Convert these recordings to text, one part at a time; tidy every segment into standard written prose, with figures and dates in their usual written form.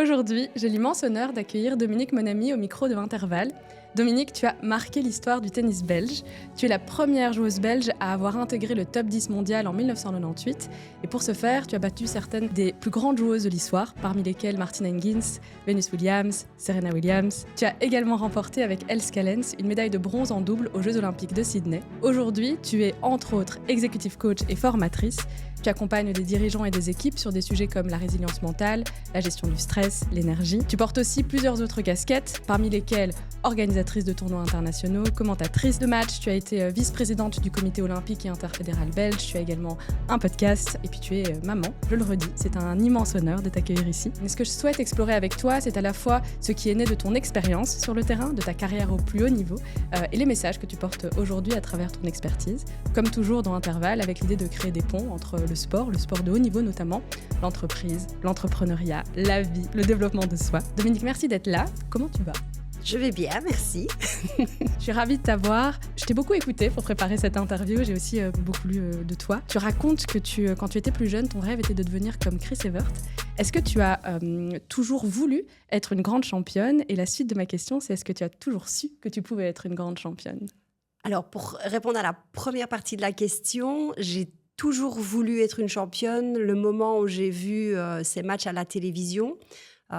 Aujourd'hui, j'ai l'immense honneur d'accueillir Dominique Monami au micro de Intervalle. Dominique, tu as marqué l'histoire du tennis belge. Tu es la première joueuse belge à avoir intégré le top 10 mondial en 1998. Et pour ce faire, tu as battu certaines des plus grandes joueuses de l'histoire, parmi lesquelles Martina Hingis, Venus Williams, Serena Williams. Tu as également remporté avec Els Callens une médaille de bronze en double aux Jeux Olympiques de Sydney. Aujourd'hui, tu es entre autres executive coach et formatrice. Tu accompagnes des dirigeants et des équipes sur des sujets comme la résilience mentale, la gestion du stress, l'énergie. Tu portes aussi plusieurs autres casquettes, parmi lesquelles organisatrice de tournois internationaux, commentatrice de matchs, tu as été vice-présidente du comité olympique et interfédéral belge, tu as également un podcast et puis tu es maman, je le redis, c'est un immense honneur de t'accueillir ici. Mais ce que je souhaite explorer avec toi, c'est à la fois ce qui est né de ton expérience sur le terrain, de ta carrière au plus haut niveau et les messages que tu portes aujourd'hui à travers ton expertise. Comme toujours dans Intervalle, avec l'idée de créer des ponts entre le sport de haut niveau notamment, l'entreprise, l'entrepreneuriat, la vie, le développement de soi. Dominique, merci d'être là. Comment tu vas ? Je vais bien, merci. Je suis ravie de t'avoir. Je t'ai beaucoup écouté pour préparer cette interview. J'ai aussi beaucoup lu de toi. Tu racontes que quand tu étais plus jeune, ton rêve était de devenir comme Chris Evert. Est-ce que tu as toujours voulu être une grande championne ? Et la suite de ma question, c'est est-ce que tu as toujours su que tu pouvais être une grande championne ? Alors, pour répondre à la première partie de la question, j'ai toujours voulu être une championne. Le moment où j'ai vu ces matchs à la télévision,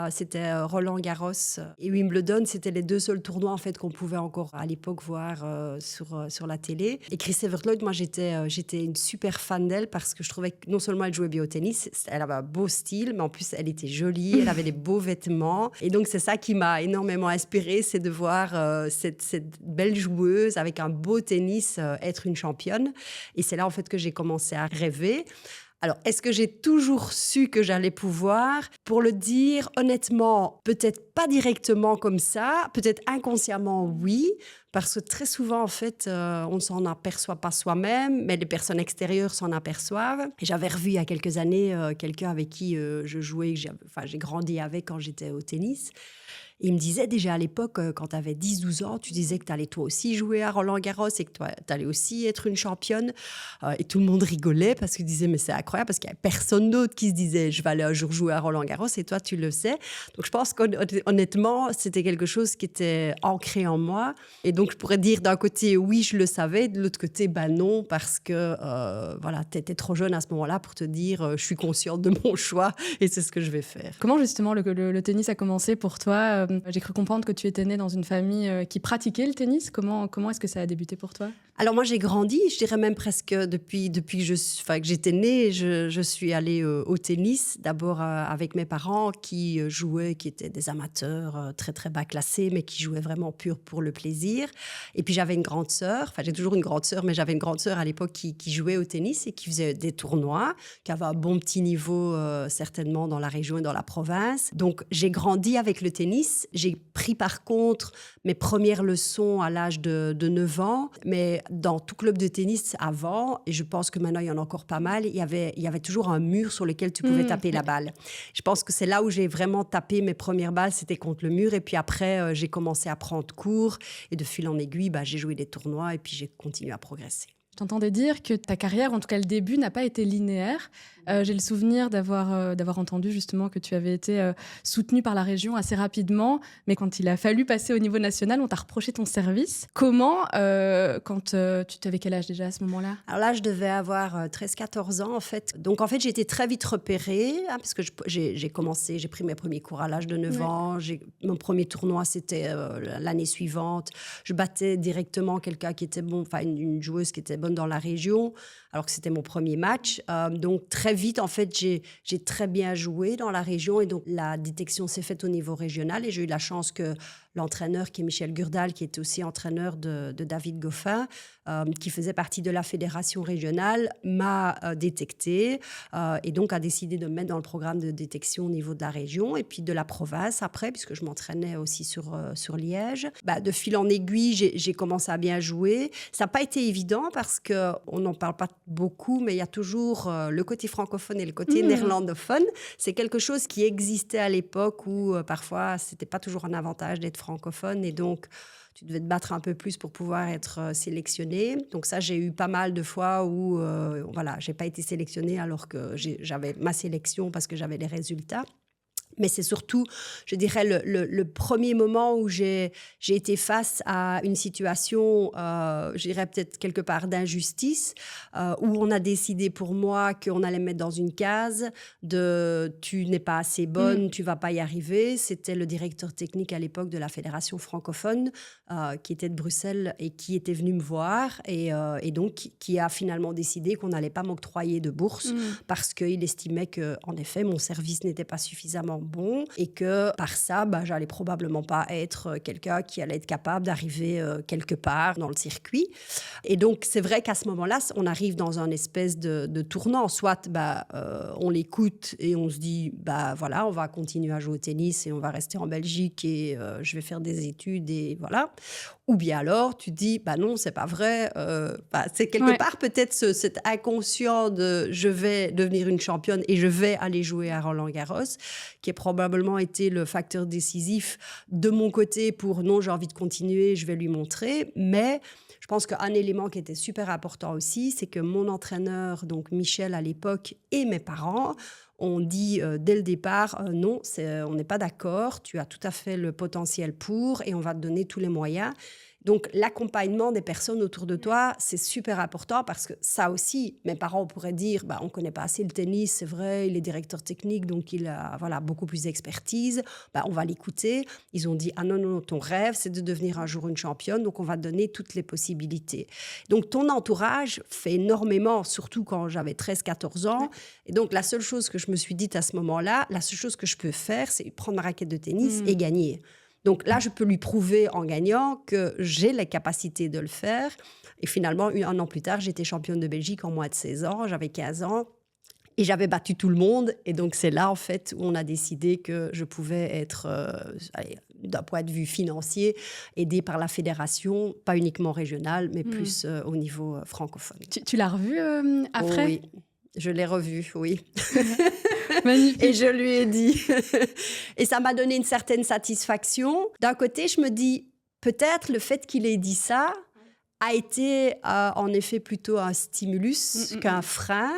c'était Roland-Garros et Wimbledon. C'était les deux seuls tournois en fait, qu'on pouvait encore à l'époque voir sur la télé. Et Chris Evert-Lloyd, moi j'étais une super fan d'elle parce que je trouvais que non seulement elle jouait bien au tennis, elle avait un beau style, mais en plus elle était jolie, elle avait des beaux vêtements. Et donc c'est ça qui m'a énormément inspirée, c'est de voir cette belle joueuse avec un beau tennis être une championne. Et c'est là en fait que j'ai commencé à rêver. Alors, est-ce que j'ai toujours su que j'allais pouvoir ? Pour le dire, honnêtement, peut-être pas directement comme ça, peut-être inconsciemment, oui, parce que très souvent, en fait, on ne s'en aperçoit pas soi-même, mais les personnes extérieures s'en aperçoivent. Et j'avais revu il y a quelques années quelqu'un avec qui je jouais, j'ai grandi avec quand j'étais au tennis. Et il me disait déjà à l'époque, quand tu avais 10-12 ans, tu disais que tu allais toi aussi jouer à Roland-Garros et que tu allais aussi être une championne. Et tout le monde rigolait parce qu'il disait, mais c'est incroyable parce qu'il n'y a personne d'autre qui se disait, je vais aller un jour jouer à Roland-Garros et toi, tu le sais. Donc, je pense qu'honnêtement, c'était quelque chose qui était ancré en moi. Et donc, je pourrais dire d'un côté, oui, je le savais. De l'autre côté, non, parce que voilà, tu étais trop jeune à ce moment-là pour te dire, je suis consciente de mon choix et c'est ce que je vais faire. Comment justement le tennis a commencé pour toi ? J'ai cru comprendre que tu étais née dans une famille qui pratiquait le tennis. Comment est-ce que ça a débuté pour toi ? Alors moi, j'ai grandi, je dirais même presque depuis que j'étais née, je suis allée au tennis. D'abord avec mes parents qui jouaient, qui étaient des amateurs très très bas classés, mais qui jouaient vraiment pur pour le plaisir. Et puis j'avais une grande sœur, enfin j'ai toujours une grande sœur, mais j'avais une grande sœur à l'époque qui jouait au tennis et qui faisait des tournois, qui avait un bon petit niveau certainement dans la région et dans la province. Donc j'ai grandi avec le tennis. J'ai pris par contre mes premières leçons à l'âge de 9 ans, mais dans tout club de tennis avant, et je pense que maintenant il y en a encore pas mal, il y avait toujours un mur sur lequel tu pouvais taper la balle. Je pense que c'est là où j'ai vraiment tapé mes premières balles, c'était contre le mur, et puis après j'ai commencé à prendre cours, et de fil en aiguille, j'ai joué des tournois, et puis j'ai continué à progresser. Je t'entendais dire que ta carrière, en tout cas le début, n'a pas été linéaire. J'ai le souvenir d'avoir entendu justement que tu avais été soutenue par la région assez rapidement, mais quand il a fallu passer au niveau national, on t'a reproché ton service. Comment, tu avais quel âge déjà à ce moment-là ? Alors là, je devais avoir 13-14 ans en fait. Donc en fait, j'ai été très vite repérée, parce que j'ai pris mes premiers cours à l'âge de 9 ans. Mon premier tournoi, c'était l'année suivante. Je battais directement quelqu'un qui était bon, enfin une joueuse qui était bonne dans la région, alors que c'était mon premier match. Donc très vite, en fait, j'ai très bien joué dans la région et donc la détection s'est faite au niveau régional et j'ai eu la chance que l'entraîneur qui est Michel Gurdal, qui est aussi entraîneur de David Goffin, qui faisait partie de la fédération régionale, m'a détecté et donc a décidé de me mettre dans le programme de détection au niveau de la région et puis de la province après, puisque je m'entraînais aussi sur Liège. De fil en aiguille, j'ai commencé à bien jouer. Ça n'a pas été évident parce qu'on n'en parle pas beaucoup, mais il y a toujours le côté francophone et le côté néerlandophone. C'est quelque chose qui existait à l'époque où parfois, ce n'était pas toujours un avantage d'être francophone et donc tu devais te battre un peu plus pour pouvoir être sélectionné. Donc ça, j'ai eu pas mal de fois où j'ai pas été sélectionnée alors que j'avais ma sélection parce que j'avais les résultats. Mais c'est surtout, je dirais, le premier moment où j'ai été face à une situation, je dirais peut-être quelque part d'injustice, où on a décidé pour moi qu'on allait me mettre dans une case de « tu n'es pas assez bonne, tu vas pas y arriver ». C'était le directeur technique à l'époque de la Fédération francophone, qui était de Bruxelles et qui était venu me voir et donc qui a finalement décidé qu'on n'allait pas m'octroyer de bourse parce qu'il estimait qu'en effet, mon service n'était pas suffisamment bon et que par ça, j'allais probablement pas être quelqu'un qui allait être capable d'arriver quelque part dans le circuit. Et donc, c'est vrai qu'à ce moment-là, on arrive dans un espèce de tournant. Soit on l'écoute et on se dit, voilà, on va continuer à jouer au tennis et on va rester en Belgique et je vais faire des études et voilà. Ou bien alors, tu dis, non, c'est pas vrai. C'est quelque part peut-être cet inconscient de je vais devenir une championne et je vais aller jouer à Roland-Garros, qui a probablement été le facteur décisif de mon côté pour non, j'ai envie de continuer, je vais lui montrer. Mais je pense qu'un élément qui était super important aussi, c'est que mon entraîneur, donc Michel à l'époque, et mes parents ont dit dès le départ, non, on n'est pas d'accord, tu as tout à fait le potentiel pour et on va te donner tous les moyens. Donc, l'accompagnement des personnes autour de toi, c'est super important parce que ça aussi, mes parents pourraient dire, on ne connaît pas assez le tennis, c'est vrai, il est directeur technique, donc il a beaucoup plus d'expertise, on va l'écouter. Ils ont dit, ah non, ton rêve, c'est de devenir un jour une championne, donc on va te donner toutes les possibilités. Donc, ton entourage fait énormément, surtout quand j'avais 13-14 ans. Et donc, la seule chose que je me suis dite à ce moment-là, la seule chose que je peux faire, c'est prendre ma raquette de tennis et gagner. Donc là, je peux lui prouver en gagnant que j'ai les capacités de le faire. Et finalement, un an plus tard, j'étais championne de Belgique en moins de 16 ans. J'avais 15 ans et j'avais battu tout le monde. Et donc, c'est là, en fait, où on a décidé que je pouvais être, d'un point de vue financier, aidée par la fédération, pas uniquement régionale, mais plus au niveau francophone. Tu l'as revu après ? Oui, je l'ai revu, oui. Magnifique. Et je lui ai dit. Et ça m'a donné une certaine satisfaction. D'un côté, je me dis, peut-être le fait qu'il ait dit ça a été en effet plutôt un stimulus qu'un frein.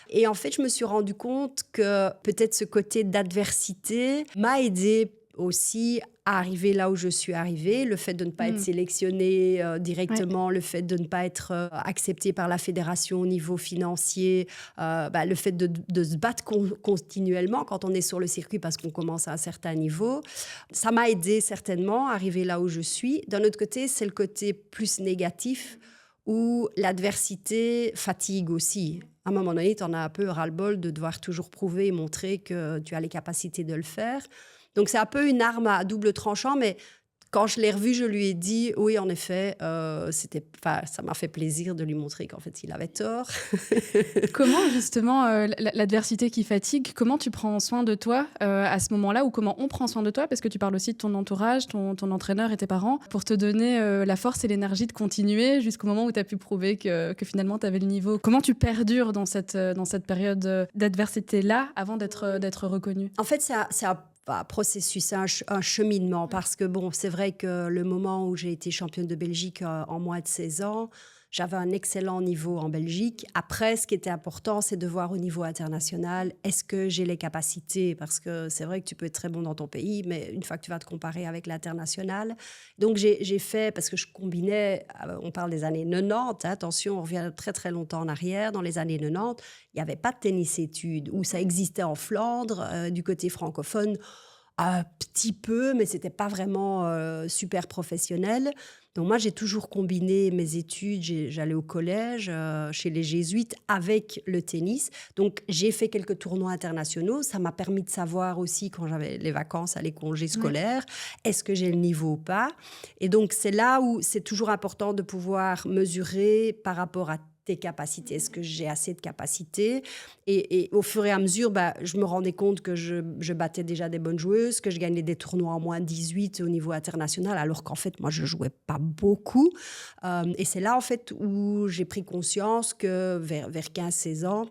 Et en fait, je me suis rendu compte que peut-être ce côté d'adversité m'a aidé aussi à arriver là où je suis arrivée. Le fait de ne pas être sélectionnée directement, le fait de ne pas être acceptée par la fédération au niveau financier, le fait de se battre continuellement quand on est sur le circuit parce qu'on commence à un certain niveau, ça m'a aidée certainement à arriver là où je suis. D'un autre côté, c'est le côté plus négatif où l'adversité fatigue aussi. À un moment donné, tu en as un peu ras-le-bol de devoir toujours prouver et montrer que tu as les capacités de le faire. Donc, c'est un peu une arme à double tranchant, mais quand je l'ai revu, je lui ai dit, oui, en effet, ça m'a fait plaisir de lui montrer qu'en fait, il avait tort. Comment, justement, l'adversité qui fatigue, comment tu prends soin de toi à ce moment-là, ou comment on prend soin de toi, parce que tu parles aussi de ton entourage, ton entraîneur et tes parents, pour te donner la force et l'énergie de continuer jusqu'au moment où tu as pu prouver que finalement, tu avais le niveau. Comment tu perdures dans cette période d'adversité-là avant d'être reconnue ? En fait, c'est un processus, un cheminement, parce que c'est vrai que le moment où j'ai été championne de Belgique en moins de 16 ans, j'avais un excellent niveau en Belgique. Après, ce qui était important, c'est de voir au niveau international, est-ce que j'ai les capacités ? Parce que c'est vrai que tu peux être très bon dans ton pays, mais une fois que tu vas te comparer avec l'international. Donc, j'ai fait, parce que je combinais, on parle des années 90, attention, on revient très, très longtemps en arrière. Dans les années 90, il n'y avait pas de tennis-études, où ça existait en Flandre, du côté francophone, un petit peu, mais ce n'était pas vraiment super professionnel. Donc moi, j'ai toujours combiné mes études. J'allais au collège, chez les jésuites, avec le tennis. Donc, j'ai fait quelques tournois internationaux. Ça m'a permis de savoir aussi, quand j'avais les vacances, les congés scolaires, est-ce que j'ai le niveau ou pas. Et donc, c'est là où c'est toujours important de pouvoir mesurer par rapport à tes capacités. Est-ce que j'ai assez de capacités ? Et au fur et à mesure, je me rendais compte que je battais déjà des bonnes joueuses, que je gagnais des tournois en moins 18 au niveau international, alors qu'en fait, moi, je ne jouais pas beaucoup. Et c'est là, en fait, où j'ai pris conscience que vers 15-16 ans,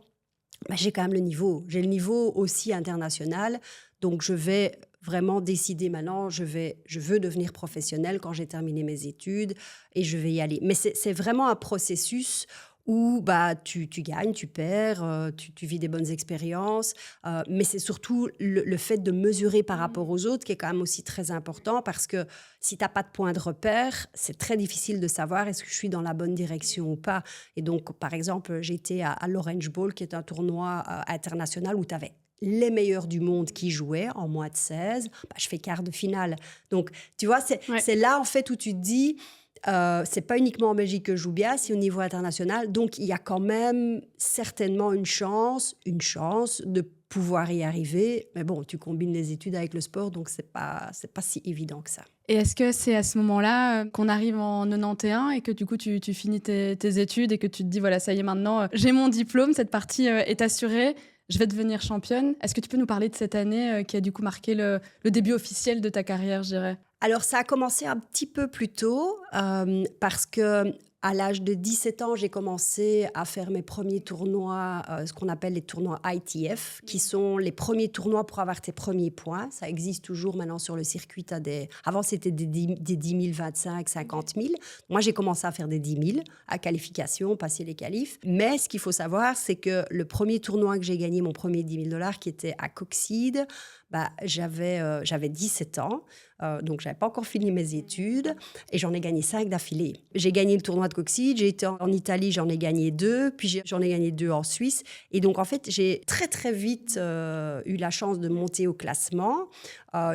j'ai quand même le niveau. J'ai le niveau aussi international. Donc, je vais vraiment décider maintenant, je veux devenir professionnelle quand j'ai terminé mes études et je vais y aller. Mais c'est vraiment un processus où bah, tu gagnes, tu perds, tu vis des bonnes expériences. Mais c'est surtout le fait de mesurer par rapport aux autres qui est quand même aussi très important parce que si tu n'as pas de point de repère, c'est très difficile de savoir est-ce que je suis dans la bonne direction ou pas. Et donc, par exemple, j'étais à l'Orange Bowl, qui est un tournoi international où tu avais les meilleurs du monde qui jouaient en moins de 16. Bah, je fais quart de finale. Donc, tu vois, c'est là, en fait, où tu te dis... c'est pas uniquement en Belgique que je joue bien, c'est au niveau international. Donc, il y a quand même certainement une chance de pouvoir y arriver. Mais bon, tu combines les études avec le sport, donc c'est pas si évident que ça. Et est-ce que c'est à ce moment-là qu'on arrive en 91 et que du coup, tu finis tes études et que tu te dis, voilà, ça y est, maintenant, j'ai mon diplôme, cette partie est assurée, je vais devenir championne. Est-ce que tu peux nous parler de cette année qui a du coup marqué le début officiel de ta carrière, je dirais ? Alors, ça a commencé un petit peu plus tôt parce que à l'âge de 17 ans, j'ai commencé à faire mes premiers tournois, ce qu'on appelle les tournois ITF, qui sont les premiers tournois pour avoir tes premiers points. Ça existe toujours maintenant sur le circuit. Avant, c'était des 10 000, 25, 50 000. Moi, j'ai commencé à faire des 10 000 à qualification, passer les qualifs. Mais ce qu'il faut savoir, c'est que le premier tournoi que j'ai gagné, mon premier 10 000 $, qui était à Coxide, bah, j'avais 17 ans, donc je n'avais pas encore fini mes études et j'en ai gagné 5 d'affilée. J'ai gagné le tournoi de Coxide, j'ai été en Italie, j'en ai gagné 2, puis j'en ai gagné 2 en Suisse. Et donc en fait, j'ai très très vite eu la chance de monter au classement.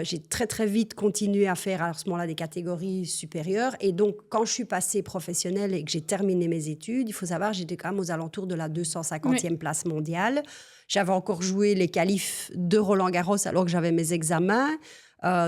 J'ai très très vite continué à faire à ce moment-là des catégories supérieures. Et donc quand je suis passée professionnelle et que j'ai terminé mes études, il faut savoir, j'étais quand même aux alentours de la 250e place mondiale. J'avais encore joué les qualifs de Roland-Garros alors que j'avais mes examens.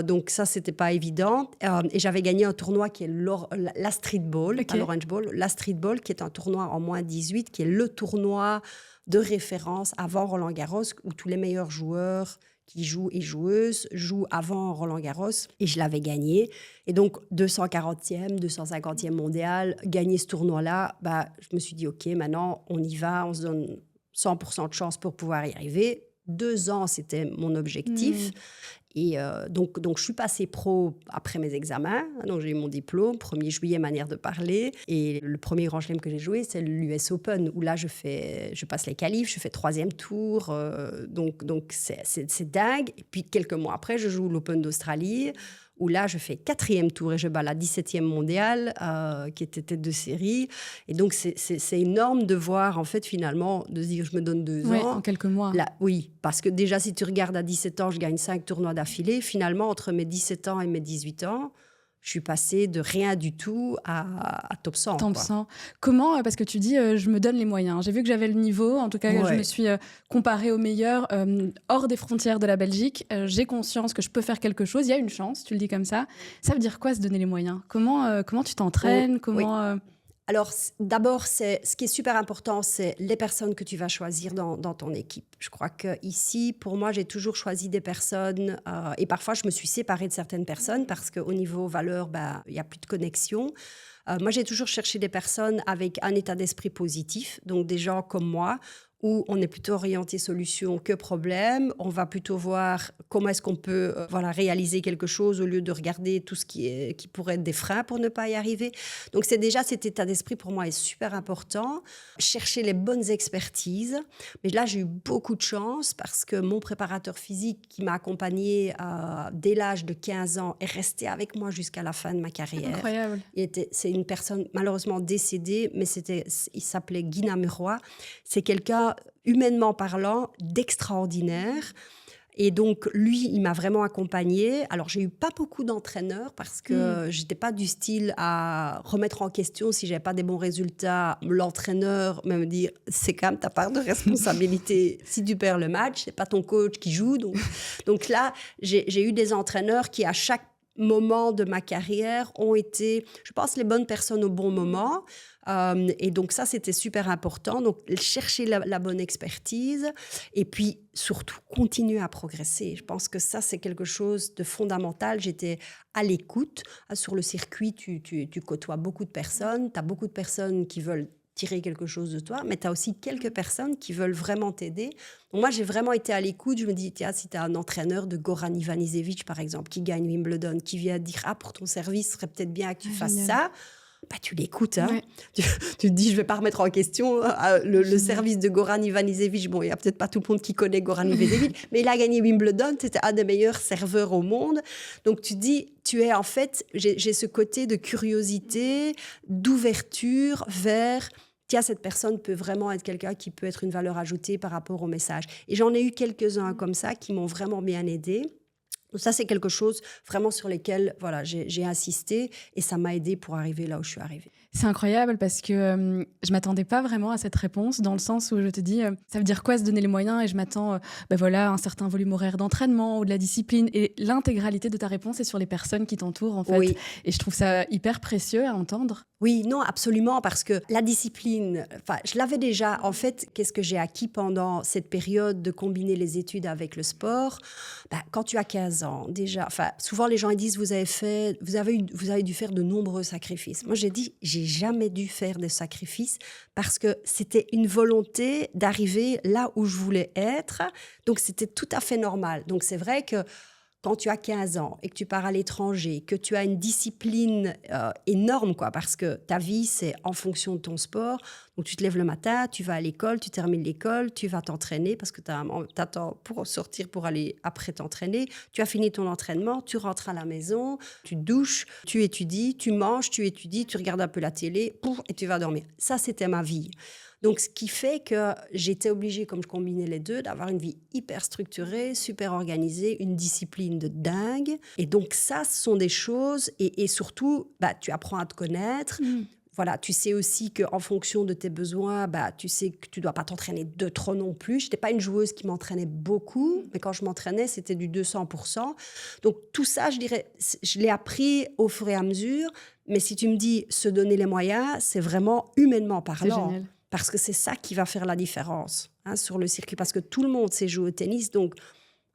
Donc ça, c'était pas évident. Et j'avais gagné un tournoi qui est la Street Ball, pas l'Orange Bowl, la Street Ball, qui est un tournoi en moins 18, qui est le tournoi de référence avant Roland-Garros, où tous les meilleurs joueurs qui jouent et joueuses jouent avant Roland-Garros. Et je l'avais gagné. Et donc, 240e, 250e mondial, gagner ce tournoi-là, bah, je me suis dit, OK, maintenant, on y va, on se donne 100% de chance pour pouvoir y arriver. 2 ans, c'était mon objectif. Et donc, je suis passée pro après mes examens. Donc, j'ai eu mon diplôme, 1er juillet, manière de parler. Et le premier grand chelem que j'ai joué, c'est l'US Open, où là, je passe les qualifs, je fais 3e tour. Donc c'est dingue. Et puis, quelques mois après, je joue l'Open d'Australie, où là, je fais 4e tour et je bats la 17e mondiale, qui était tête de série. Et donc, c'est énorme de voir, en fait, finalement, de se dire, je me donne 2 ans. En quelques mois. Là, oui, parce que déjà, si tu regardes à 17 ans, je gagne 5 tournois d'affilée. Finalement, entre mes 17 ans et mes 18 ans, je suis passée de rien du tout à top 100. Top 100. Comment, parce que tu dis, je me donne les moyens. J'ai vu que j'avais le niveau. En tout cas, je me suis comparée aux meilleurs hors des frontières de la Belgique. J'ai conscience que je peux faire quelque chose. Il y a une chance, tu le dis comme ça. Ça veut dire quoi, se donner les moyens ? Comment tu t'entraînes ? Alors, d'abord, ce qui est super important, c'est les personnes que tu vas choisir dans ton équipe. Je crois qu'ici, pour moi, j'ai toujours choisi des personnes, et parfois, je me suis séparée de certaines personnes parce qu'au niveau valeur, il n'y a plus de connexion. Moi, j'ai toujours cherché des personnes avec un état d'esprit positif, donc des gens comme moi, où on est plutôt orienté solution que problème. On va plutôt voir comment est-ce qu'on peut réaliser quelque chose au lieu de regarder tout ce qui pourrait être des freins pour ne pas y arriver. Donc c'est déjà cet état d'esprit pour moi est super important. Chercher les bonnes expertises. Mais là, j'ai eu beaucoup de chance parce que mon préparateur physique qui m'a accompagnée dès l'âge de 15 ans est resté avec moi jusqu'à la fin de ma carrière. Incroyable. C'est une personne malheureusement décédée, mais il s'appelait Guy Namuroy. C'est quelqu'un humainement parlant, d'extraordinaire. Et donc, lui, il m'a vraiment accompagnée. Alors, j'ai eu pas beaucoup d'entraîneurs parce que j'étais pas du style à remettre en question si j'avais pas des bons résultats. L'entraîneur me dire, c'est quand même ta part de responsabilité. Si tu perds le match, c'est pas ton coach qui joue. Donc là, j'ai eu des entraîneurs qui, à chaque moment de ma carrière, ont été, je pense, les bonnes personnes au bon moment. Et donc ça, c'était super important. Donc, chercher la bonne expertise et puis surtout continuer à progresser. Je pense que ça, c'est quelque chose de fondamental. J'étais à l'écoute. Sur le circuit, tu côtoies beaucoup de personnes. Tu as beaucoup de personnes qui veulent tirer quelque chose de toi, mais tu as aussi quelques personnes qui veulent vraiment t'aider. Donc moi, j'ai vraiment été à l'écoute. Je me dis, tiens, si tu as un entraîneur de Goran Ivanisevic, par exemple, qui gagne Wimbledon, qui vient dire, pour ton service, ce serait peut-être bien que tu fasses ça. bah, tu l'écoutes. Hein. Ouais. Tu te dis, je ne vais pas remettre en question le service de Goran Ivanisevic. Bon, il n'y a peut-être pas tout le monde qui connaît Goran Ivanisevic, mais il a gagné Wimbledon. C'était un des meilleurs serveurs au monde. Donc, tu te dis, tu es en fait, j'ai ce côté de curiosité, d'ouverture vers... Tiens, cette personne peut vraiment être quelqu'un qui peut être une valeur ajoutée par rapport au message. Et j'en ai eu quelques-uns comme ça qui m'ont vraiment bien aidée. Donc ça, c'est quelque chose vraiment sur lesquels voilà, j'ai insisté et ça m'a aidé pour arriver là où je suis arrivée. C'est incroyable parce que je m'attendais pas vraiment à cette réponse, dans le sens où je te dis, ça veut dire quoi se donner les moyens, et je m'attends voilà, à un certain volume horaire d'entraînement ou de la discipline, et l'intégralité de ta réponse est sur les personnes qui t'entourent en fait. Oui. Et je trouve ça hyper précieux à entendre. Oui, non, absolument, parce que la discipline, je l'avais déjà. En fait, qu'est-ce que j'ai acquis pendant cette période de combiner les études avec le sport? Quand tu as 15 ans, déjà, souvent les gens ils disent, vous avez dû faire de nombreux sacrifices. Moi, j'ai dit, j'ai jamais dû faire de sacrifices parce que c'était une volonté d'arriver là où je voulais être. Donc, c'était tout à fait normal. Donc, c'est vrai que quand tu as 15 ans et que tu pars à l'étranger, que tu as une discipline énorme, quoi, parce que ta vie, c'est en fonction de ton sport. Donc, tu te lèves le matin, tu vas à l'école, tu termines l'école, tu vas t'entraîner parce que tu attends pour sortir pour aller après t'entraîner. Tu as fini ton entraînement, tu rentres à la maison, tu te douches, tu étudies, tu manges, tu étudies, tu regardes un peu la télé, et tu vas dormir. Ça, c'était ma vie. Donc, ce qui fait que j'étais obligée, comme je combinais les deux, d'avoir une vie hyper structurée, super organisée, une discipline de dingue. Et donc, ça, ce sont des choses... Et surtout, tu apprends à te connaître. Voilà, tu sais aussi qu'en fonction de tes besoins, tu sais que tu ne dois pas t'entraîner de trop non plus. Je n'étais pas une joueuse qui m'entraînait beaucoup, mais quand je m'entraînais, c'était du 200%. Donc, tout ça, je dirais, je l'ai appris au fur et à mesure. Mais si tu me dis se donner les moyens, c'est vraiment humainement parlant. C'est génial. Parce que c'est ça qui va faire la différence sur le circuit. Parce que tout le monde sait jouer au tennis. Donc,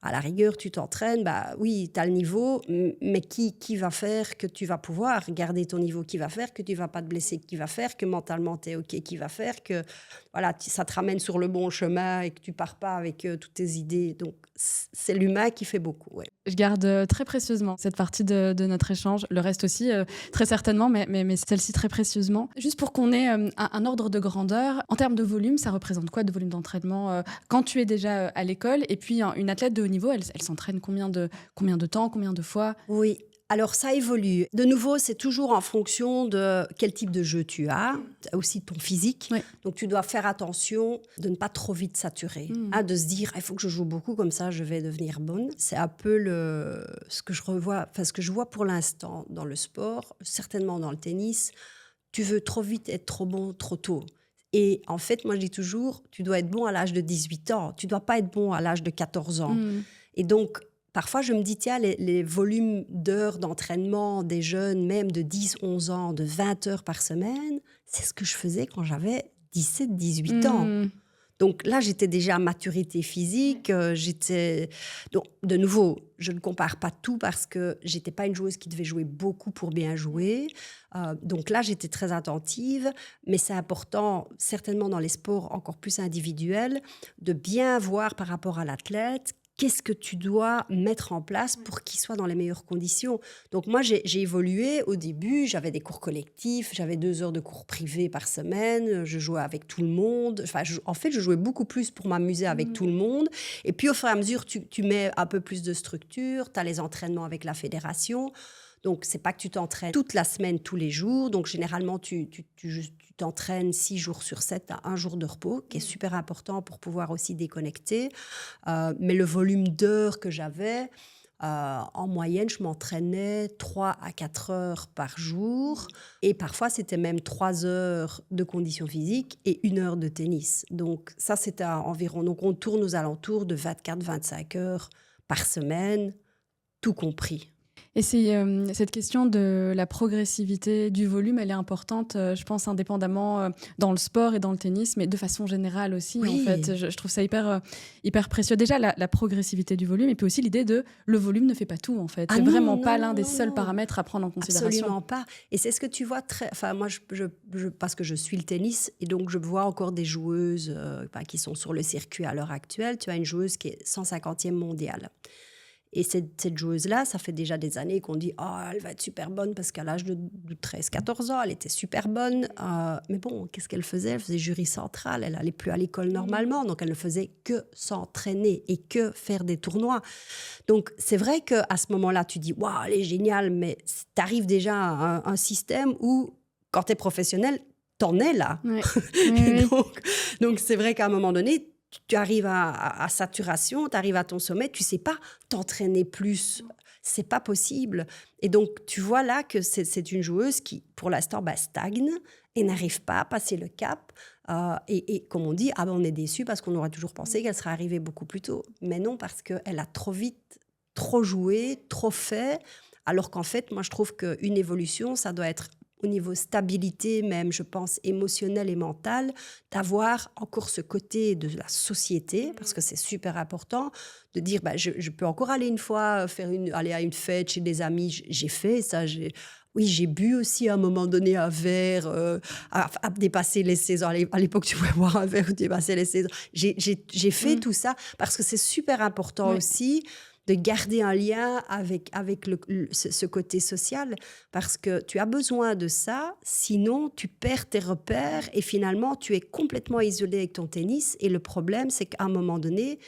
à la rigueur, tu t'entraînes. Oui, tu as le niveau. Mais qui va faire que tu vas pouvoir garder ton niveau? Qui va faire que tu ne vas pas te blesser? Qui va faire que mentalement, tu es OK? Qui va faire que voilà, ça te ramène sur le bon chemin et que tu ne pars pas avec toutes tes idées? Donc, c'est l'humain qui fait beaucoup. Ouais. Je garde très précieusement cette partie de notre échange. Le reste aussi, très certainement, mais celle-ci très précieusement. Juste pour qu'on ait un ordre de grandeur, en termes de volume, ça représente quoi de volume d'entraînement quand tu es déjà à l'école? Et puis, une athlète de haut niveau, elle s'entraîne combien de temps, combien de fois? Oui. Alors, ça évolue. De nouveau, c'est toujours en fonction de quel type de jeu tu as, aussi ton physique. Oui. Donc, tu dois faire attention de ne pas trop vite saturer, de se dire, il faut que je joue beaucoup, comme ça, je vais devenir bonne. C'est un peu ce que je vois pour l'instant dans le sport, certainement dans le tennis. Tu veux trop vite être trop bon trop tôt. Et en fait, moi, je dis toujours, tu dois être bon à l'âge de 18 ans. Tu ne dois pas être bon à l'âge de 14 ans. Et donc, parfois, je me dis, tiens, les volumes d'heures d'entraînement des jeunes, même de 10, 11 ans, de 20 heures par semaine, c'est ce que je faisais quand j'avais 17, 18 ans. Donc là, j'étais déjà à maturité physique. Donc, de nouveau, je ne compare pas tout parce que je n'étais pas une joueuse qui devait jouer beaucoup pour bien jouer. Donc là, j'étais très attentive. Mais c'est important, certainement dans les sports encore plus individuels, de bien voir par rapport à l'athlète qu'est-ce que tu dois mettre en place pour qu'il soit dans les meilleures conditions. Donc moi, j'ai évolué. Au début, j'avais des cours collectifs, j'avais 2 heures de cours privés par semaine, je jouais avec tout le monde. En fait, je jouais beaucoup plus pour m'amuser avec tout le monde. Et puis, au fur et à mesure, tu mets un peu plus de structure, tu as les entraînements avec la fédération. Donc, c'est pas que tu t'entraînes toute la semaine, tous les jours. Donc, généralement, tu t'entraînes 6 jours sur 7 à 1 jour de repos, qui est super important pour pouvoir aussi déconnecter. Mais le volume d'heures que j'avais, en moyenne, je m'entraînais 3 à 4 heures par jour. Et parfois, c'était même 3 heures de conditions physiques et 1 heure de tennis. Donc, ça, c'était environ... Donc, on tourne aux alentours de 24-25 heures par semaine, tout compris. Et cette question de la progressivité du volume, elle est importante, je pense, indépendamment dans le sport et dans le tennis, mais de façon générale aussi. Oui. En fait, je trouve ça hyper précieux. Déjà, la progressivité du volume, et puis aussi l'idée de le volume ne fait pas tout, en fait. C'est vraiment pas l'un des seuls paramètres à prendre en considération. Absolument pas. Et c'est ce que tu vois moi, parce que je suis le tennis, et donc je vois encore des joueuses qui sont sur le circuit à l'heure actuelle. Tu as une joueuse qui est 150e mondiale. Et cette joueuse-là, ça fait déjà des années qu'on dit « Oh, elle va être super bonne » parce qu'à l'âge de 13-14 ans, elle était super bonne. Mais bon, qu'est-ce qu'elle faisait? Elle faisait jury central, elle n'allait plus à l'école normalement, donc elle ne faisait que s'entraîner et que faire des tournois. Donc, c'est vrai qu'à ce moment-là, tu dis « Waouh, elle est géniale », mais tu arrives déjà à un système où, quand tu es professionnel, t'en es là. Oui. Et donc, c'est vrai qu'à un moment donné, tu arrives à saturation, tu arrives à ton sommet, tu sais pas t'entraîner plus. C'est pas possible. Et donc, tu vois là que c'est une joueuse qui, pour l'instant, stagne et n'arrive pas à passer le cap. Et comme on dit, on est déçu parce qu'on aurait toujours pensé qu'elle serait arrivée beaucoup plus tôt. Mais non, parce qu'elle a trop vite, trop joué, trop fait. Alors qu'en fait, moi, je trouve qu'une évolution, ça doit être au niveau stabilité, même, je pense, émotionnelle et mentale, d'avoir encore ce côté de la société, parce que c'est super important, de dire, je peux encore aller une fois, aller à une fête chez des amis, j'ai fait ça, oui, j'ai bu aussi à un moment donné un verre, à dépasser les 16 ans. À l'époque, tu pouvais boire un verre ou dépasser les 16 ans. J'ai fait tout ça parce que c'est super important aussi de garder un lien avec ce côté social, parce que tu as besoin de ça, sinon tu perds tes repères et finalement tu es complètement isolé avec ton tennis. Et le problème, c'est qu'à un moment donné,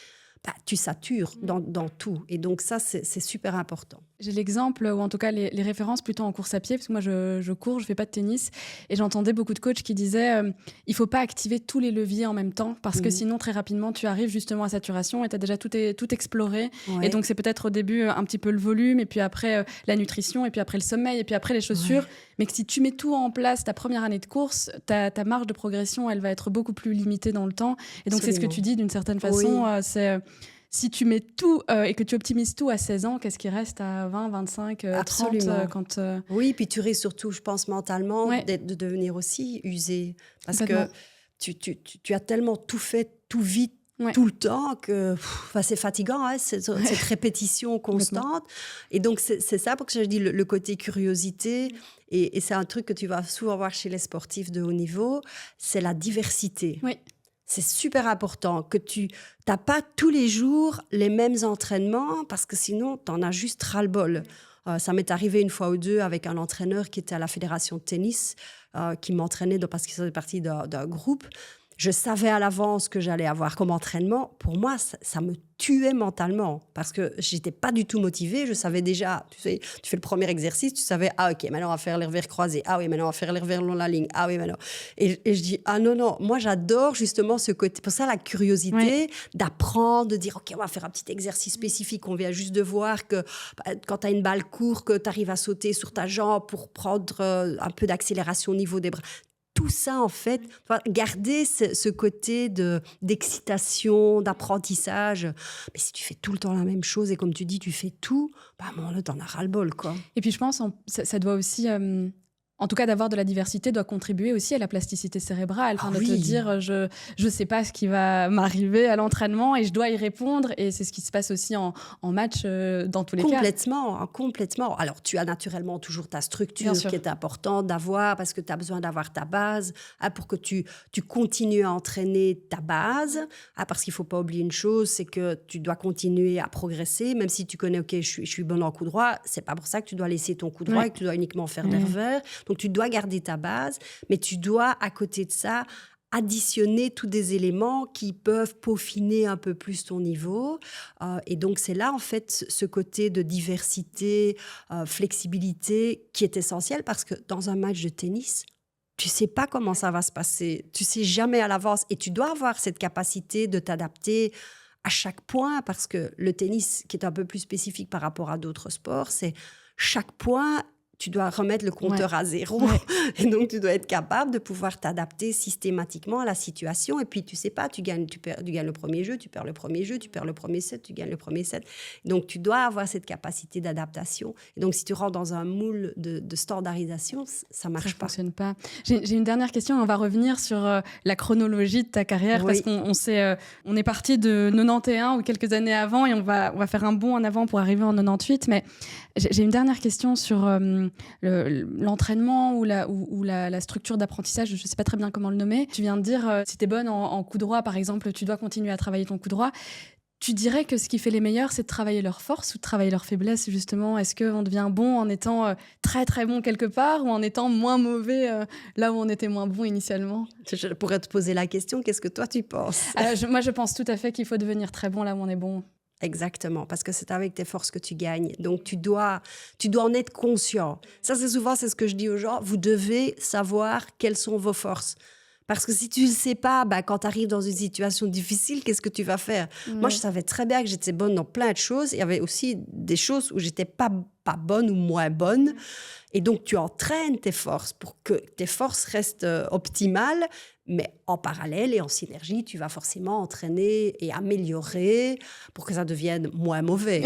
tu satures dans tout. Et donc ça, c'est super important. J'ai l'exemple, ou en tout cas les références plutôt en course à pied, parce que moi je cours, je fais pas de tennis, et j'entendais beaucoup de coachs qui disaient il faut pas activer tous les leviers en même temps, parce que sinon très rapidement tu arrives justement à saturation et tu as déjà tout exploré. Ouais. Et donc c'est peut-être au début un petit peu le volume, et puis après la nutrition, et puis après le sommeil, et puis après les chaussures. Ouais. Mais que si tu mets tout en place ta première année de course, ta marge de progression, elle va être beaucoup plus limitée dans le temps. Et donc c'est ce que tu dis d'une certaine façon, c'est... Si tu mets tout et que tu optimises tout à 16 ans, qu'est-ce qui reste à 20, 25, 30 quand, Oui, puis tu risques surtout, je pense, mentalement, de devenir aussi usé. Parce que tu as tellement tout fait, tout vite, tout le temps, que c'est fatigant, cette répétition constante. Et donc, c'est ça, pour que je dis le côté curiosité. Et c'est un truc que tu vas souvent voir chez les sportifs de haut niveau, c'est la diversité. Oui. C'est super important que tu n'as pas tous les jours les mêmes entraînements, parce que sinon, tu en as juste ras-le-bol. Ça m'est arrivé une fois ou deux avec un entraîneur qui était à la fédération de tennis, qui m'entraînait parce qu'il faisait partie d'un groupe. Je savais à l'avance que j'allais avoir comme entraînement. Pour moi, ça me tuait mentalement parce que je n'étais pas du tout motivée. Je savais déjà, tu sais, tu fais le premier exercice, tu savais, OK, maintenant on va faire les revers croisés. Ah oui, maintenant on va faire les revers long la ligne. Ah oui, maintenant. Et je dis, non, moi j'adore justement ce côté. Pour ça, la curiosité d'apprendre, de dire, OK, on va faire un petit exercice spécifique. On vient juste de voir que quand tu as une balle courte, que tu arrives à sauter sur ta jambe pour prendre un peu d'accélération au niveau des bras. Tout ça, en fait, garder ce côté d'excitation, d'apprentissage. Mais si tu fais tout le temps la même chose et comme tu dis, tu fais tout, là, t'en as ras-le-bol, quoi. Et puis, je pense ça doit aussi... En tout cas, d'avoir de la diversité doit contribuer aussi à la plasticité cérébrale. De te dire, je sais pas ce qui va m'arriver à l'entraînement et je dois y répondre. Et c'est ce qui se passe aussi en match dans tous les cas. Complètement. Alors, tu as naturellement toujours ta structure qui est importante d'avoir parce que tu as besoin d'avoir ta base pour que tu continues à entraîner ta base. Parce qu'il faut pas oublier une chose, c'est que tu dois continuer à progresser. Même si tu connais, OK, je suis bonne en coup droit, c'est pas pour ça que tu dois laisser ton coup droit et que tu dois uniquement faire des revers. Donc, tu dois garder ta base, mais tu dois, à côté de ça, additionner tous des éléments qui peuvent peaufiner un peu plus ton niveau. Et donc, c'est là, en fait, ce côté de diversité, flexibilité qui est essentiel parce que dans un match de tennis, tu sais pas comment ça va se passer. Tu sais jamais à l'avance et tu dois avoir cette capacité de t'adapter à chaque point parce que le tennis, qui est un peu plus spécifique par rapport à d'autres sports, c'est chaque point... tu dois remettre le compteur à zéro. Et donc, tu dois être capable de pouvoir t'adapter systématiquement à la situation. Et puis, tu sais pas, tu gagnes le premier jeu, tu perds le premier jeu, tu perds le premier set, tu gagnes le premier set. Donc, tu dois avoir cette capacité d'adaptation. Et donc, si tu rentres dans un moule de standardisation, ça marche pas. Ça fonctionne pas. J'ai une dernière question. On va revenir sur la chronologie de ta carrière parce qu'on on est parti de 91 ou quelques années avant et on va faire un bond en avant pour arriver en 98. Mais j'ai une dernière question sur l'entraînement ou la structure d'apprentissage, je ne sais pas très bien comment le nommer. Tu viens de dire, si tu es bonne en coup droit, par exemple, tu dois continuer à travailler ton coup droit. Tu dirais que ce qui fait les meilleurs, c'est de travailler leurs forces ou de travailler leurs faiblesses, justement? Est-ce qu'on devient bon en étant très, très bon quelque part ou en étant moins mauvais là où on était moins bon initialement? Je pourrais te poser la question, qu'est-ce que toi tu penses? Moi, je pense tout à fait qu'il faut devenir très bon là où on est bon. Exactement, parce que c'est avec tes forces que tu gagnes. Donc, tu dois en être conscient. Ça, c'est ce que je dis aux gens. Vous devez savoir quelles sont vos forces. Parce que si tu ne le sais pas, quand tu arrives dans une situation difficile, qu'est-ce que tu vas faire? Ouais. Moi, je savais très bien que j'étais bonne dans plein de choses. Il y avait aussi des choses où j'étais pas bonne ou moins bonne. Et donc, tu entraînes tes forces pour que tes forces restent optimales. Mais en parallèle et en synergie, tu vas forcément entraîner et améliorer pour que ça devienne moins mauvais.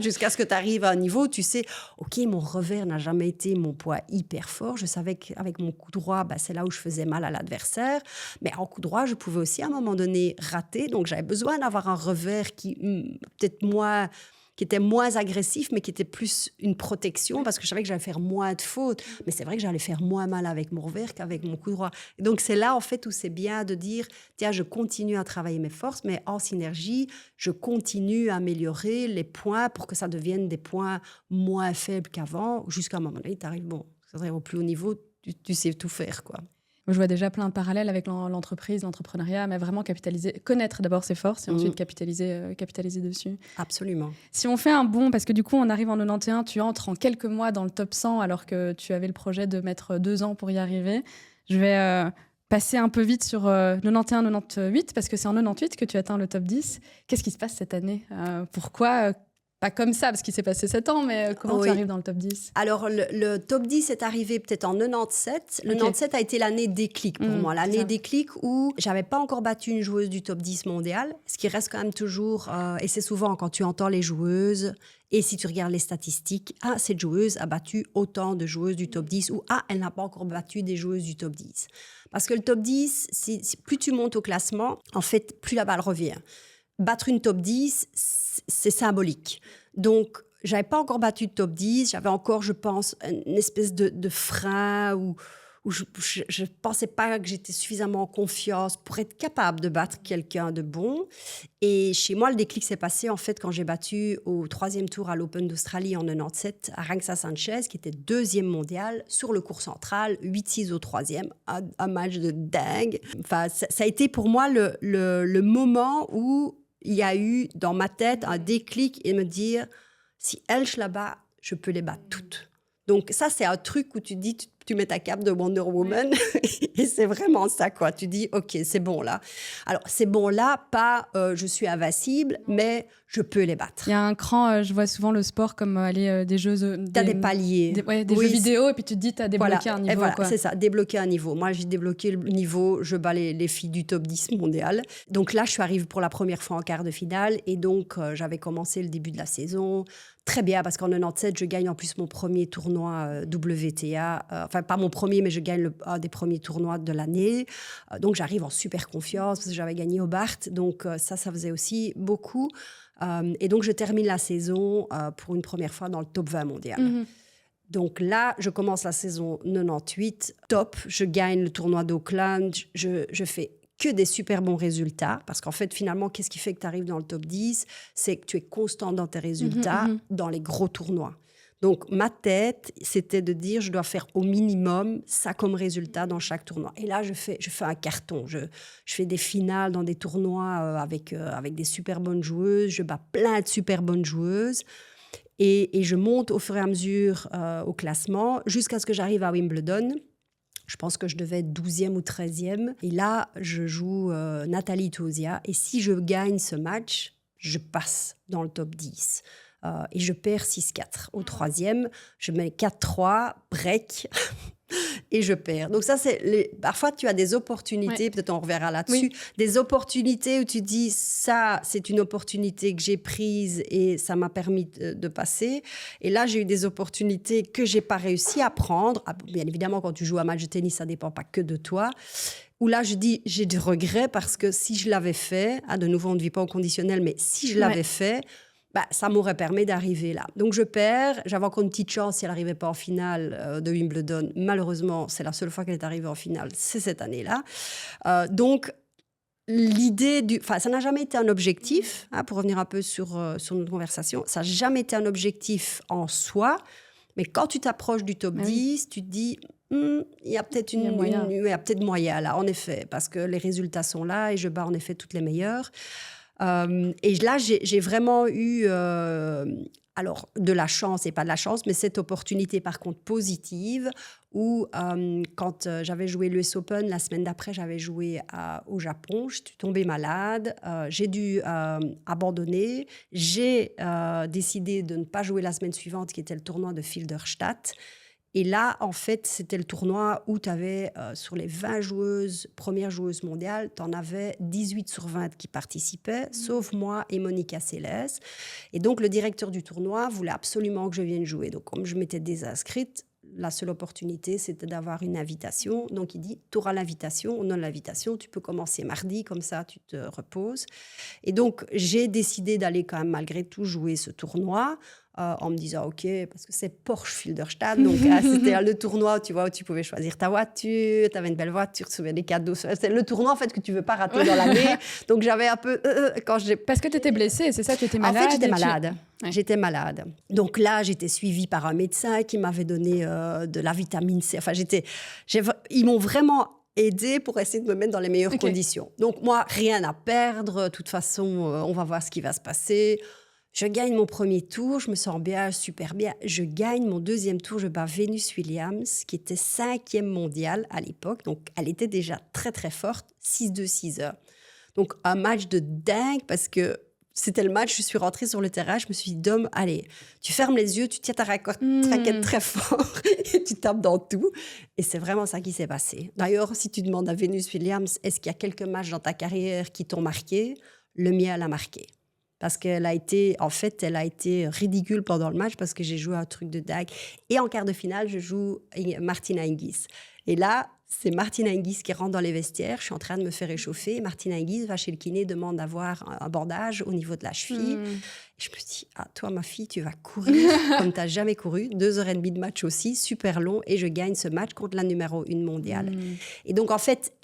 Jusqu'à ce que tu arrives à un niveau où tu sais, OK, mon revers n'a jamais été mon poids hyper fort. Je savais qu'avec mon coup droit, c'est là où je faisais mal à l'adversaire. Mais en coup droit, je pouvais aussi à un moment donné rater. Donc, j'avais besoin d'avoir un revers qui qui était moins agressif, mais qui était plus une protection, parce que je savais que j'allais faire moins de fautes. Mais c'est vrai que j'allais faire moins mal avec mon revers qu'avec mon coup droit. Et donc, c'est là, en fait, où c'est bien de dire, tiens, je continue à travailler mes forces, mais en synergie, je continue à améliorer les points pour que ça devienne des points moins faibles qu'avant, jusqu'à un moment donné, tu arrives, au plus haut niveau, tu sais tout faire, quoi. Je vois déjà plein de parallèles avec l'entreprise, l'entrepreneuriat, mais vraiment connaître d'abord ses forces et ensuite capitaliser dessus. Absolument. Si on fait un bond, parce que du coup, on arrive en 91, tu entres en quelques mois dans le top 100 alors que tu avais le projet de mettre 2 ans pour y arriver. Je vais passer un peu vite sur 91-98 parce que c'est en 98 que tu atteins le top 10. Qu'est-ce qui se passe cette année? Pourquoi pas comme ça, parce qu'il s'est passé 7 ans, mais comment tu arrives dans le top 10? Alors, le top 10 est arrivé peut-être en 97. Le 97 a été l'année déclic pour moi. L'année déclic où j'avais pas encore battu une joueuse du top 10 mondial, ce qui reste quand même toujours... et c'est souvent quand tu entends les joueuses, et si tu regardes les statistiques, cette joueuse a battu autant de joueuses du top 10, ou elle n'a pas encore battu des joueuses du top 10. Parce que le top 10, plus tu montes au classement, en fait, plus la balle revient. Battre une top 10, c'est symbolique. Donc, j'avais pas encore battu de top 10. J'avais encore, je pense, une espèce de frein où je pensais pas que j'étais suffisamment en confiance pour être capable de battre quelqu'un de bon. Et chez moi, le déclic s'est passé, en fait, quand j'ai battu au 3e tour à l'Open d'Australie en 97, Arantxa Sanchez, qui était 2e mondiale sur le court central, 8-6 au 3e. Un match de dingue. Enfin, ça a été pour moi le moment où il y a eu dans ma tête un déclic et me dire, si je la bats, je peux les battre toutes. Donc ça, c'est un truc où tu dis, tu mets ta cape de Wonder Woman et c'est vraiment ça, quoi. Tu dis, OK, c'est bon là. Alors, c'est bon là, pas je suis invincible, mais je peux les battre. Il y a un cran, je vois souvent le sport comme des jeux... T'as des paliers. Des jeux vidéo et puis tu te dis, t'as débloqué un niveau. Et voilà, quoi. C'est ça, débloquer un niveau. Moi, j'ai débloqué le niveau, je bats les filles du top 10 mondial. Donc là, je suis arrivée pour la première fois en quart de finale et donc j'avais commencé le début de la saison très bien parce qu'en 97, je gagne en plus mon premier tournoi WTA. Enfin, pas mon premier, mais je gagne un des premiers tournois de l'année. Donc, j'arrive en super confiance parce que j'avais gagné au Bart. Donc, ça faisait aussi beaucoup. Et donc, je termine la saison pour une première fois dans le top 20 mondial. Mm-hmm. Donc là, je commence la saison 98, top. Je gagne le tournoi d'Auckland. Je fais que des super bons résultats. Parce qu'en fait, finalement, qu'est-ce qui fait que tu arrives dans le top 10? C'est que tu es constant dans tes résultats dans les gros tournois. Donc, ma tête, c'était de dire, je dois faire au minimum ça comme résultat dans chaque tournoi. Et là, je fais un carton. Je fais des finales dans des tournois avec des super bonnes joueuses. Je bats plein de super bonnes joueuses. Et je monte au fur et à mesure au classement jusqu'à ce que j'arrive à Wimbledon. Je pense que je devais être 12e ou 13e. Et là, je joue Nathalie Tauziat. Et si je gagne ce match, je passe dans le top 10. Et je perds 6-4. Au 3e, je mets 4-3, break, et je perds. Donc ça, parfois, tu as des opportunités, peut-être on reverra là-dessus, des opportunités où tu dis, ça, c'est une opportunité que j'ai prise et ça m'a permis de passer. Et là, j'ai eu des opportunités que je n'ai pas réussi à prendre. Bien évidemment, quand tu joues à un match de tennis, ça ne dépend pas que de toi. Où là, je dis, j'ai des regrets parce que si je l'avais fait, de nouveau, on ne vit pas au conditionnel, mais si je l'avais fait, ça m'aurait permis d'arriver là. Donc, je perds. J'avais encore une petite chance si elle n'arrivait pas en finale de Wimbledon. Malheureusement, c'est la seule fois qu'elle est arrivée en finale, c'est cette année-là. Donc, ça n'a jamais été un objectif, hein, pour revenir un peu sur notre conversation, ça n'a jamais été un objectif en soi, mais quand tu t'approches du top 10, tu te dis, il y a peut-être il y a peut-être moyen là, en effet, parce que les résultats sont là et je bats en effet toutes les meilleures. Et là, j'ai vraiment eu, alors de la chance et pas de la chance, mais cette opportunité par contre positive où quand j'avais joué l'US Open, la semaine d'après, j'avais joué au Japon, je suis tombée malade, j'ai dû abandonner, j'ai décidé de ne pas jouer la semaine suivante qui était le tournoi de Filderstadt. Et là, en fait, c'était le tournoi où tu avais, sur les 20 joueuses, premières joueuses mondiales, tu en avais 18 sur 20 qui participaient, sauf moi et Monica Seles. Et donc, le directeur du tournoi voulait absolument que je vienne jouer. Donc, comme je m'étais désinscrite, la seule opportunité, c'était d'avoir une invitation. Donc, il dit, tu auras l'invitation, on donne l'invitation, tu peux commencer mardi, comme ça, tu te reposes. Et donc, j'ai décidé d'aller quand même, malgré tout, jouer ce tournoi. En me disant, OK, parce que c'est Porsche Filderstadt, donc c'était le tournoi, tu vois, où tu pouvais choisir ta voiture, tu avais une belle voiture, tu recevais des cadeaux. C'est le tournoi, en fait, que tu ne veux pas rater dans l'année. Donc, j'avais un peu... Parce que tu étais blessée, c'est ça, tu étais malade? En fait, j'étais malade. Ouais. J'étais malade. Donc là, j'étais suivie par un médecin qui m'avait donné de la vitamine C. Enfin, ils m'ont vraiment aidée pour essayer de me mettre dans les meilleures conditions. Donc moi, rien à perdre. De toute façon, on va voir ce qui va se passer. Je gagne mon premier tour, je me sens bien, super bien. Je gagne mon deuxième tour, je bats Venus Williams, qui était 5e mondiale à l'époque. Donc, elle était déjà très, très forte, 6-2, 6-1. Donc, un match de dingue parce que c'était le match, je suis rentrée sur le terrain, je me suis dit, Dom, allez, tu fermes les yeux, tu tiens ta raquette très fort et tu tapes dans tout. Et c'est vraiment ça qui s'est passé. D'ailleurs, si tu demandes à Venus Williams, est-ce qu'il y a quelques matchs dans ta carrière qui t'ont marqué? Le mien, elle a marqué. Parce qu'elle a été, en fait, elle a été ridicule pendant le match parce que j'ai joué un truc de dingue. Et en quart de finale, je joue Martina Hingis. Et là, c'est Martina Hingis qui rentre dans les vestiaires. Je suis en train de me faire réchauffer. Martina Hingis va chez le kiné, demande d'avoir un bandage au niveau de la cheville. Et je me dis, toi, ma fille, tu vas courir comme tu n'as jamais couru. 2h30 de match aussi, super long. Et je gagne ce match contre la numéro 1 mondiale. Et donc, en fait,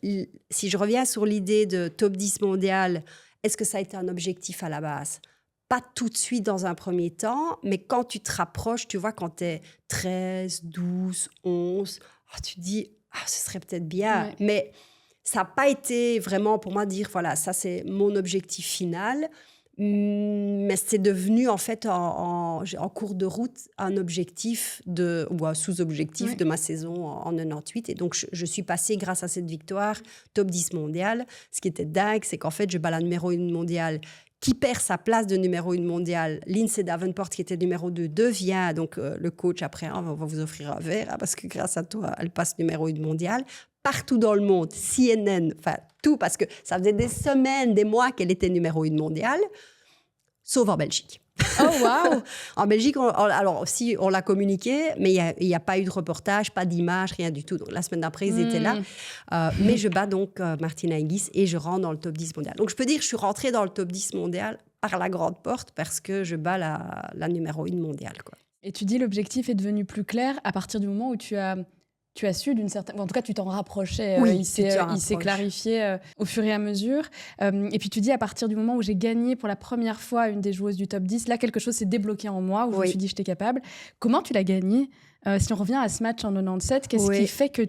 si je reviens sur l'idée de top 10 mondial, est-ce que ça a été un objectif à la base? Pas tout de suite dans un premier temps, mais quand tu te rapproches, tu vois, quand tu es 13, 12, 11, tu te dis, ce serait peut-être bien. Ouais. Mais ça n'a pas été vraiment pour moi dire, voilà, ça c'est mon objectif final. Mais c'est devenu en fait en cours de route un objectif ou un sous-objectif de ma saison en 98. Et donc je suis passée grâce à cette victoire top 10 mondial. Ce qui était dingue, c'est qu'en fait je bats la numéro 1 mondiale qui perd sa place de numéro 1 mondiale. Lindsay Davenport qui était numéro 2 devient donc le coach après. On va vous offrir un verre parce que grâce à toi elle passe numéro 1 mondiale. Partout dans le monde, CNN, enfin tout, parce que ça faisait des semaines, des mois qu'elle était numéro 1 mondiale, sauf en Belgique. Oh, waouh! En Belgique, alors aussi, on l'a communiqué, mais il n'y a pas eu de reportage, pas d'image, rien du tout. Donc, la semaine d'après, ils étaient là. Mais je bats donc Martina Hingis et je rentre dans le top 10 mondial. Donc, je peux dire que je suis rentrée dans le top 10 mondial par la grande porte parce que je bats la numéro 1 mondiale, quoi. Et tu dis l'objectif est devenu plus clair à partir du moment où tu as su d'une certaine... En tout cas, tu t'en rapprochais. Oui, il s'est clarifié au fur et à mesure. Et puis, tu dis, à partir du moment où j'ai gagné pour la première fois une des joueuses du top 10, là, quelque chose s'est débloqué en moi, où je me suis dit, j'étais capable. Comment tu l'as gagné? Si on revient à ce match en 97, qu'est-ce qui fait que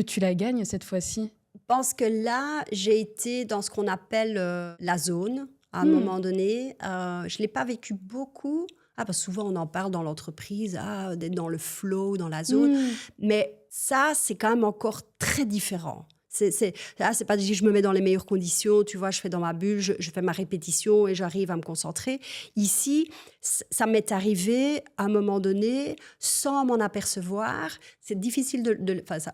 tu la gagnes cette fois-ci? Je pense que là, j'ai été dans ce qu'on appelle la zone, à un moment donné. Je ne l'ai pas vécu beaucoup. Parce que souvent, on en parle dans l'entreprise, d'être dans le flow, dans la zone. Mais ça, c'est quand même encore très différent. C'est pas dire je me mets dans les meilleures conditions, tu vois, je fais dans ma bulle, je fais ma répétition et j'arrive à me concentrer. Ici, ça m'est arrivé à un moment donné, sans m'en apercevoir. C'est difficile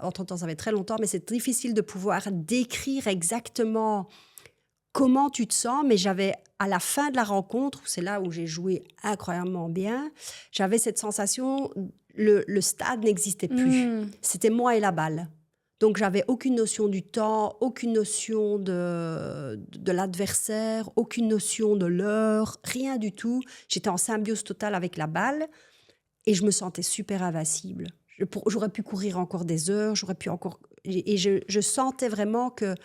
entre-temps, ça fait très longtemps, mais c'est difficile de pouvoir décrire exactement comment tu te sens, mais j'avais, à la fin de la rencontre, c'est là où j'ai joué incroyablement bien, j'avais cette sensation, le stade n'existait plus. C'était moi et la balle. Donc, j'avais aucune notion du temps, aucune notion de l'adversaire, aucune notion de l'heure, rien du tout. J'étais en symbiose totale avec la balle et je me sentais super invincible. J'aurais pu courir encore des heures, j'aurais pu encore... Et je sentais vraiment que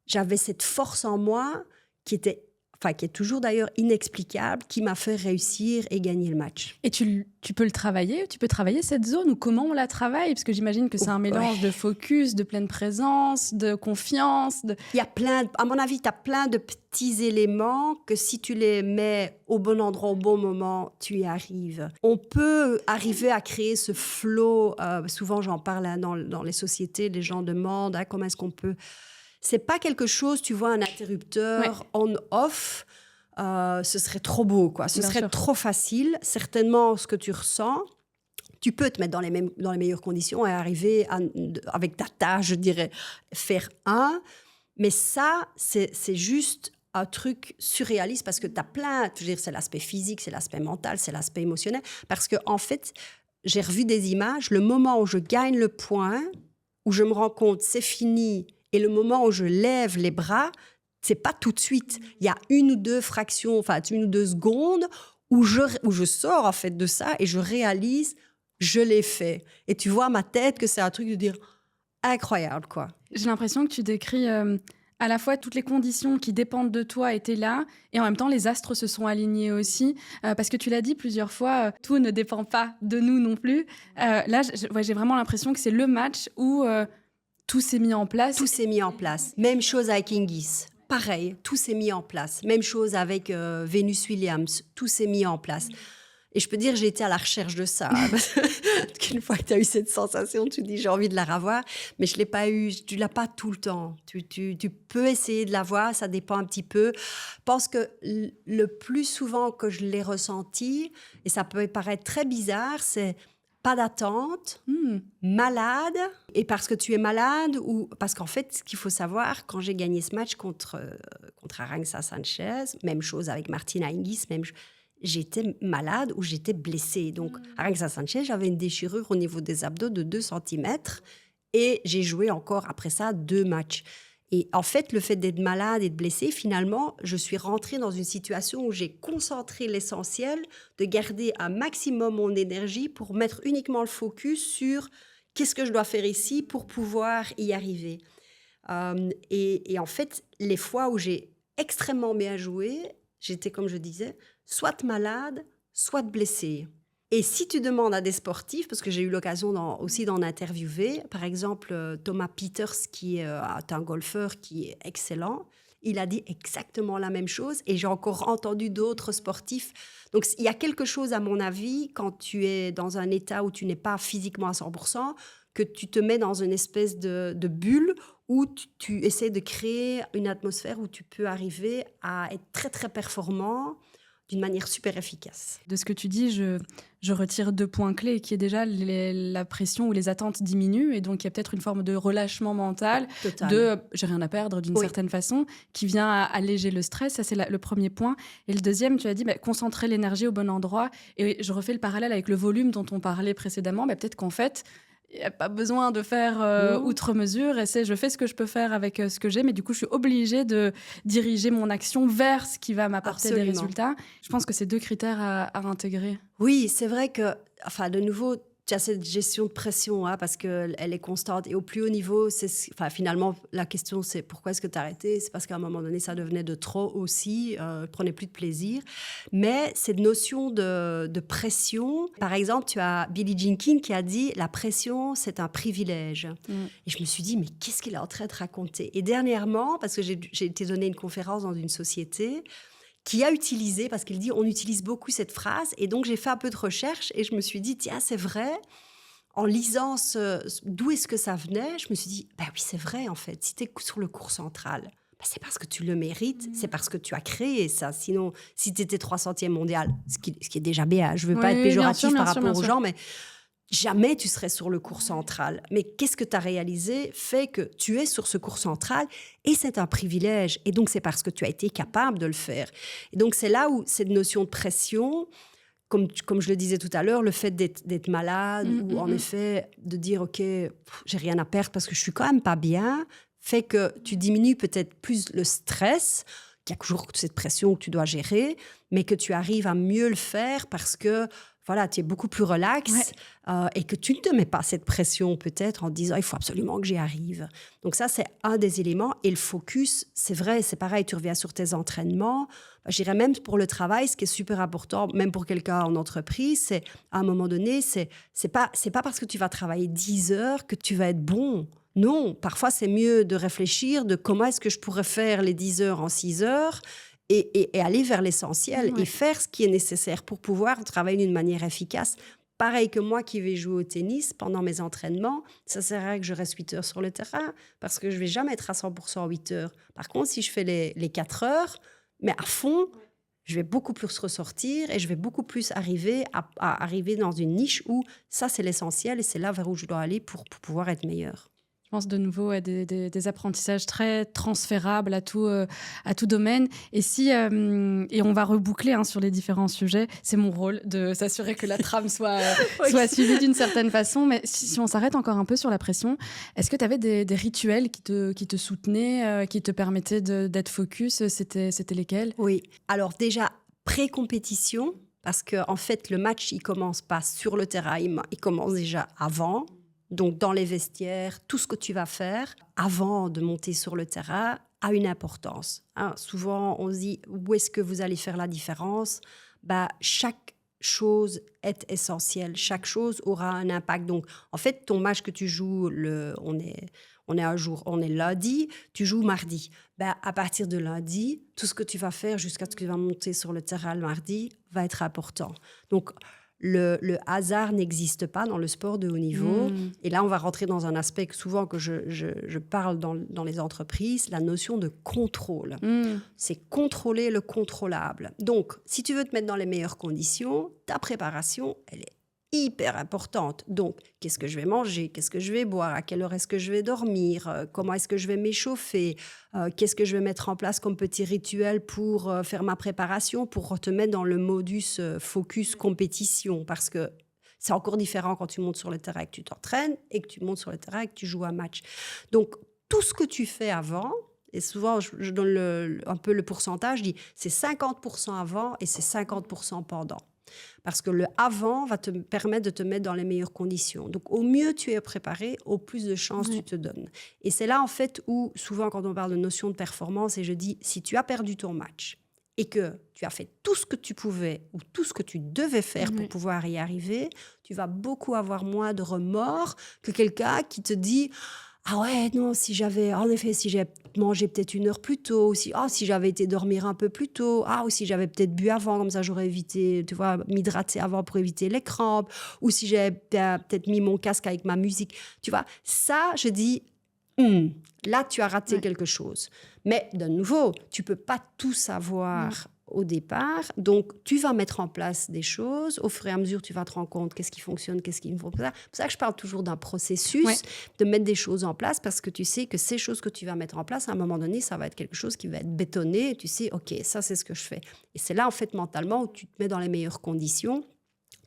j'avais cette force en moi qui est toujours d'ailleurs inexplicable, qui m'a fait réussir et gagner le match. Et tu peux le travailler, tu peux travailler cette zone ou comment on la travaille? Parce que j'imagine que c'est un mélange de focus, de pleine présence, de confiance. Il y a à mon avis, tu as plein de petits éléments que si tu les mets au bon endroit, au bon moment, tu y arrives. On peut arriver à créer ce flow. Souvent, j'en parle dans les sociétés, les gens demandent comment est-ce qu'on peut... C'est pas quelque chose, tu vois, un interrupteur on-off, ce serait trop beau, quoi. Ce serait trop facile. Certainement, ce que tu ressens, tu peux te mettre dans les meilleures conditions et arriver avec ta tâche, je dirais, faire un. Mais ça, c'est juste un truc surréaliste parce que tu as plein... Je veux dire, c'est l'aspect physique, c'est l'aspect mental, c'est l'aspect émotionnel. Parce qu'en fait, j'ai revu des images. Le moment où je gagne le point, où je me rends compte, c'est fini... Et le moment où je lève les bras, c'est pas tout de suite. Il y a une ou deux secondes où je sors en fait de ça et je réalise, je l'ai fait. Et tu vois ma tête que c'est un truc de dire incroyable, quoi. J'ai l'impression que tu décris à la fois toutes les conditions qui dépendent de toi étaient là et en même temps les astres se sont alignés aussi parce que tu l'as dit plusieurs fois, tout ne dépend pas de nous non plus. Là, j'ai vraiment l'impression que c'est le match où... tout s'est mis en place. Tout s'est mis en place. Même chose avec Hingis. Pareil, tout s'est mis en place. Même chose avec Venus Williams. Tout s'est mis en place. Et je peux dire, j'ai été à la recherche de ça. Une fois que tu as eu cette sensation, tu te dis, j'ai envie de la revoir. Mais je ne l'ai pas eu. Tu ne l'as pas tout le temps. Tu peux essayer de l'avoir. Ça dépend un petit peu. Je pense que le plus souvent que je l'ai ressenti, et ça peut paraître très bizarre, c'est... pas d'attente, malade, et parce que tu es malade, ou parce qu'en fait, ce qu'il faut savoir, quand j'ai gagné ce match contre Arantxa Sanchez, même chose avec Martina Hingis, j'étais malade ou j'étais blessée. Donc, Arantxa Sanchez, j'avais une déchirure au niveau des abdos de 2 cm, et j'ai joué encore après ça 2 matchs. Et en fait, le fait d'être malade et de blessée, finalement, je suis rentrée dans une situation où j'ai concentré l'essentiel, de garder un maximum mon énergie pour mettre uniquement le focus sur qu'est-ce que je dois faire ici pour pouvoir y arriver. Et en fait, les fois où j'ai extrêmement bien joué, j'étais, comme je disais, soit malade, soit blessée. Et si tu demandes à des sportifs, parce que j'ai eu l'occasion aussi d'en interviewer, par exemple Thomas Pieters, qui est un golfeur qui est excellent, il a dit exactement la même chose et j'ai encore entendu d'autres sportifs. Donc il y a quelque chose, à mon avis, quand tu es dans un état où tu n'es pas physiquement à 100%, que tu te mets dans une espèce de bulle où tu essaies de créer une atmosphère où tu peux arriver à être très, très performant d'une manière super efficace. De ce que tu dis, je retire 2 points clés, qui est déjà la pression ou les attentes diminuent, et donc il y a peut-être une forme de relâchement mental, de j'ai rien à perdre d'une certaine façon, qui vient alléger le stress. Ça, c'est le premier point. Et le deuxième, tu as dit concentrer l'énergie au bon endroit. Et je refais le parallèle avec le volume dont on parlait précédemment. Peut-être qu'en fait, il n'y a pas besoin de faire outre mesure, et je fais ce que je peux faire avec ce que j'ai, mais du coup, je suis obligée de diriger mon action vers ce qui va m'apporter des résultats. Je pense que c'est 2 critères à intégrer. Oui, c'est vrai que, de nouveau, tu as cette gestion de pression, parce qu'elle est constante. Et au plus haut niveau, finalement, la question, c'est pourquoi est-ce que tu as arrêté? C'est parce qu'à un moment donné, ça devenait de trop aussi, prenais plus de plaisir. Mais cette notion de pression, par exemple, tu as Billie Jean King qui a dit « la pression, c'est un privilège ». Et je me suis dit « mais qu'est-ce qu'il est en train de raconter ?» Et dernièrement, parce que j'ai été donner une conférence dans une société qui a utilisé, parce qu'il dit on utilise beaucoup cette phrase, et donc j'ai fait un peu de recherche et je me suis dit tiens, c'est vrai, en lisant d'où est-ce que ça venait, je me suis dit oui, c'est vrai en fait, si tu es sur le cours central, c'est parce que tu le mérites, c'est parce que tu as créé ça. Sinon, si tu étais 300e mondial, ce qui est déjà bien, je ne veux pas être péjoratif par rapport aux gens, mais jamais tu serais sur le cours central. Mais qu'est-ce que tu as réalisé fait que tu es sur ce cours central, et c'est un privilège. Et donc, c'est parce que tu as été capable de le faire. Et donc, c'est là où cette notion de pression, comme je le disais tout à l'heure, le fait d'être malade ou en effet de dire « ok, j'ai rien à perdre parce que je suis quand même pas bien », fait que tu diminues peut-être plus le stress, qu'il y a toujours cette pression que tu dois gérer, mais que tu arrives à mieux le faire parce que voilà, tu es beaucoup plus relax et que tu ne te mets pas cette pression peut-être en te disant il faut absolument que j'y arrive. Donc ça, c'est un des éléments. Et le focus, c'est vrai, c'est pareil, tu reviens sur tes entraînements. Je dirais même pour le travail, ce qui est super important, même pour quelqu'un en entreprise, c'est à un moment donné, c'est pas parce que tu vas travailler 10 heures que tu vas être bon. Non, parfois c'est mieux de réfléchir de comment est-ce que je pourrais faire les 10 heures en 6 heures et aller vers l'essentiel et faire ce qui est nécessaire pour pouvoir travailler d'une manière efficace. Pareil que moi qui vais jouer au tennis pendant mes entraînements, ça sert à rien que je reste 8 heures sur le terrain parce que je vais jamais être à 100% 8 heures. Par contre, si je fais les 4 heures, mais à fond, je vais beaucoup plus ressortir et je vais beaucoup plus arriver à arriver dans une niche où ça, c'est l'essentiel et c'est là vers où je dois aller pour pouvoir être meilleure. Je pense de nouveau à des apprentissages très transférables à tout domaine. Et et on va reboucler sur les différents sujets. C'est mon rôle de s'assurer que la trame soit suivie d'une certaine façon. Mais si on s'arrête encore un peu sur la pression, est-ce que tu avais des rituels qui te soutenaient, qui te permettaient d'être focus? C'était lesquels? Oui. Alors déjà, pré-compétition, parce qu'en fait, le match, il commence pas sur le terrain, il commence déjà avant. Donc, dans les vestiaires, tout ce que tu vas faire avant de monter sur le terrain a une importance. Souvent, on se dit, où est-ce que vous allez faire la différence? Chaque chose est essentielle. Chaque chose aura un impact. Donc, en fait, ton match que tu joues, on est lundi, tu joues mardi. À partir de lundi, tout ce que tu vas faire jusqu'à ce que tu vas monter sur le terrain le mardi va être important. Donc, le hasard n'existe pas dans le sport de haut niveau. Et là, on va rentrer dans un aspect que souvent que je parle dans les entreprises, la notion de contrôle. C'est contrôler le contrôlable. Donc, si tu veux te mettre dans les meilleures conditions, ta préparation, elle est hyper importante. Donc, qu'est-ce que je vais manger? Qu'est-ce que je vais boire? À quelle heure est-ce que je vais dormir? Comment est-ce que je vais m'échauffer? Qu'est-ce que je vais mettre en place comme petit rituel pour faire ma préparation, pour te mettre dans le modus focus compétition? Parce que c'est encore différent quand tu montes sur le terrain et que tu t'entraînes et que tu montes sur le terrain et que tu joues un match. Donc, tout ce que tu fais avant, et souvent je donne un peu le pourcentage, je dis c'est 50% avant et c'est 50% pendant. Parce que le avant va te permettre de te mettre dans les meilleures conditions. Donc, au mieux tu es préparé, au plus de chances tu te donnes. Et c'est là, en fait, où souvent, quand on parle de notion de performance, et je dis, si tu as perdu ton match et que tu as fait tout ce que tu pouvais ou tout ce que tu devais faire pour pouvoir y arriver, tu vas beaucoup avoir moins de remords que quelqu'un qui te dit... Ah ouais, non, si j'avais mangé peut-être 1 heure plus tôt, si j'avais été dormir un peu plus tôt, ou si j'avais peut-être bu avant, comme ça j'aurais évité, tu vois, m'hydrater avant pour éviter les crampes, ou si j'avais peut-être mis mon casque avec ma musique, tu vois. Ça, je dis, là, tu as raté quelque chose. Mais de nouveau, tu peux pas tout savoir au départ. Donc, tu vas mettre en place des choses. Au fur et à mesure, tu vas te rendre compte qu'est-ce qui fonctionne, qu'est-ce qui ne fonctionne pas. C'est pour ça que je parle toujours d'un processus, de mettre des choses en place, parce que tu sais que ces choses que tu vas mettre en place, à un moment donné, ça va être quelque chose qui va être bétonné. Et tu sais, OK, ça, c'est ce que je fais. Et c'est là, en fait, mentalement, où tu te mets dans les meilleures conditions.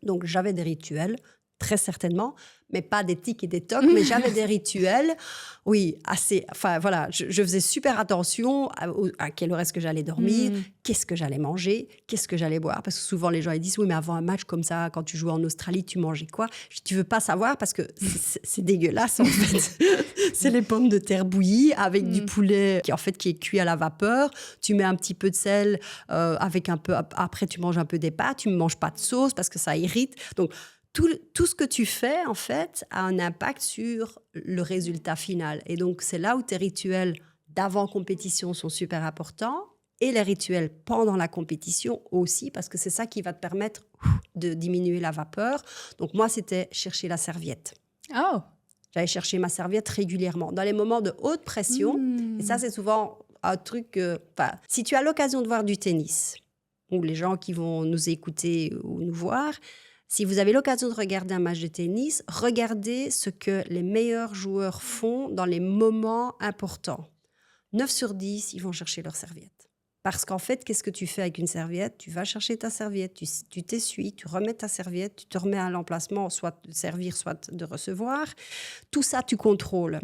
Donc, j'avais des rituels, très certainement, mais pas des tics et des tocs, mais j'avais des rituels, je faisais super attention à quelle heure est-ce que j'allais dormir, qu'est-ce que j'allais manger, qu'est-ce que j'allais boire, parce que souvent les gens ils disent, oui, mais avant un match comme ça, quand tu joues en Australie, tu mangeais quoi? Tu veux pas savoir parce que c'est dégueulasse en fait. C'est les pommes de terre bouillies avec du poulet qui est cuit à la vapeur, tu mets un petit peu de sel, avec un peu, après tu manges un peu des pâtes, tu ne manges pas de sauce parce que ça irrite, donc tout ce que tu fais, en fait, a un impact sur le résultat final. Et donc, c'est là où tes rituels d'avant-compétition sont super importants et les rituels pendant la compétition aussi, parce que c'est ça qui va te permettre de diminuer la vapeur. Donc, moi, c'était chercher la serviette. Oh! J'allais chercher ma serviette régulièrement. Dans les moments de haute pression, et ça, c'est souvent un truc... si tu as l'occasion de voir du tennis, ou les gens qui vont nous écouter ou nous voir... Si vous avez l'occasion de regarder un match de tennis, regardez ce que les meilleurs joueurs font dans les moments importants. 9 sur 10, ils vont chercher leur serviette. Parce qu'en fait, qu'est-ce que tu fais avec une serviette? Tu vas chercher ta serviette, tu t'essuies, tu remets ta serviette, tu te remets à l'emplacement, soit de servir, soit de recevoir. Tout ça, tu contrôles.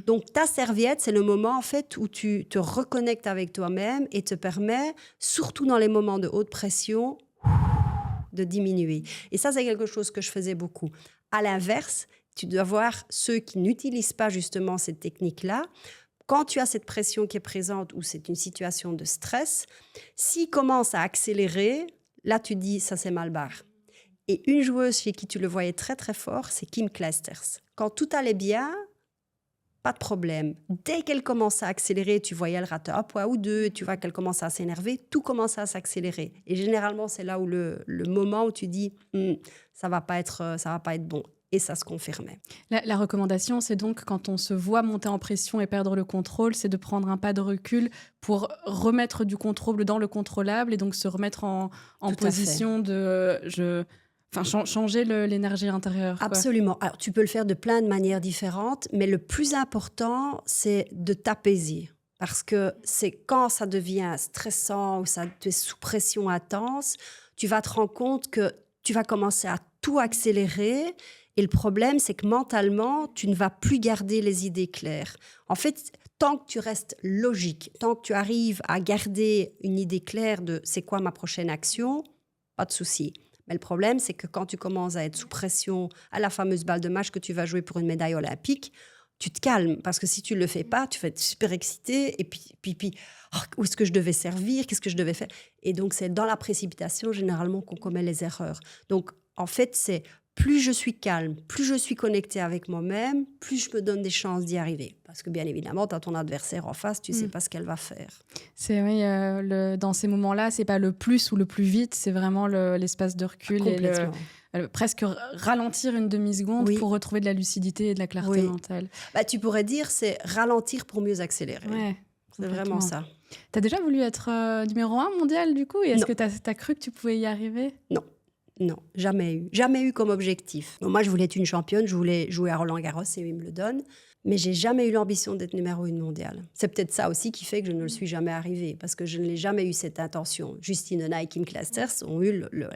Donc, ta serviette, c'est le moment en fait où tu te reconnectes avec toi-même et te permet, surtout dans les moments de haute pression, de diminuer. Et ça, c'est quelque chose que je faisais beaucoup. À l'inverse, tu dois voir ceux qui n'utilisent pas justement cette technique-là. Quand tu as cette pression qui est présente ou c'est une situation de stress, s'il commence à accélérer, là, tu dis, ça c'est mal barre. Et une joueuse chez qui tu le voyais très, très fort, c'est Kim Clijsters. Quand tout allait bien, pas de problème. Dès qu'elle commence à accélérer, tu voyais elle rater un point ou deux, tu vois qu'elle commence à s'énerver, tout commence à s'accélérer. Et généralement, c'est là où le moment où tu dis ça va pas être bon. Et ça se confirmait. La recommandation, c'est donc quand on se voit monter en pression et perdre le contrôle, c'est de prendre un pas de recul pour remettre du contrôle dans le contrôlable et donc se remettre en position de... changer l'énergie intérieure. Quoi. Absolument. Alors, tu peux le faire de plein de manières différentes, mais le plus important, c'est de t'apaiser. Parce que c'est quand ça devient stressant ou tu es sous pression intense, tu vas te rendre compte que tu vas commencer à tout accélérer. Et le problème, c'est que mentalement, tu ne vas plus garder les idées claires. En fait, tant que tu restes logique, tant que tu arrives à garder une idée claire de c'est quoi ma prochaine action, pas de souci. Mais le problème, c'est que quand tu commences à être sous pression à la fameuse balle de match que tu vas jouer pour une médaille olympique, tu te calmes. Parce que si tu ne le fais pas, tu vas être super excité. Et puis où est-ce que je devais servir? Qu'est-ce que je devais faire? Et donc, c'est dans la précipitation, généralement, qu'on commet les erreurs. Donc, en fait, c'est plus je suis calme, plus je suis connectée avec moi-même, plus je me donne des chances d'y arriver. Parce que bien évidemment, tu as ton adversaire en face, tu ne sais pas ce qu'elle va faire. C'est oui, dans ces moments-là, c'est pas le plus ou le plus vite, c'est vraiment l'espace de recul et presque ralentir une demi-seconde pour retrouver de la lucidité et de la clarté mentale. Tu pourrais dire c'est ralentir pour mieux accélérer. Ouais, c'est vraiment ça. Tu as déjà voulu être numéro 1 mondial du coup? Et est-ce que tu as cru que tu pouvais y arriver? Non, jamais eu. Jamais eu comme objectif. Donc, moi, je voulais être une championne, je voulais jouer à Roland-Garros et Wimbledon, mais j'ai jamais eu l'ambition d'être numéro 1 mondiale. C'est peut-être ça aussi qui fait que je ne le suis jamais arrivée, parce que je n'ai jamais eu cette intention. Justine Henin et Kim Clijsters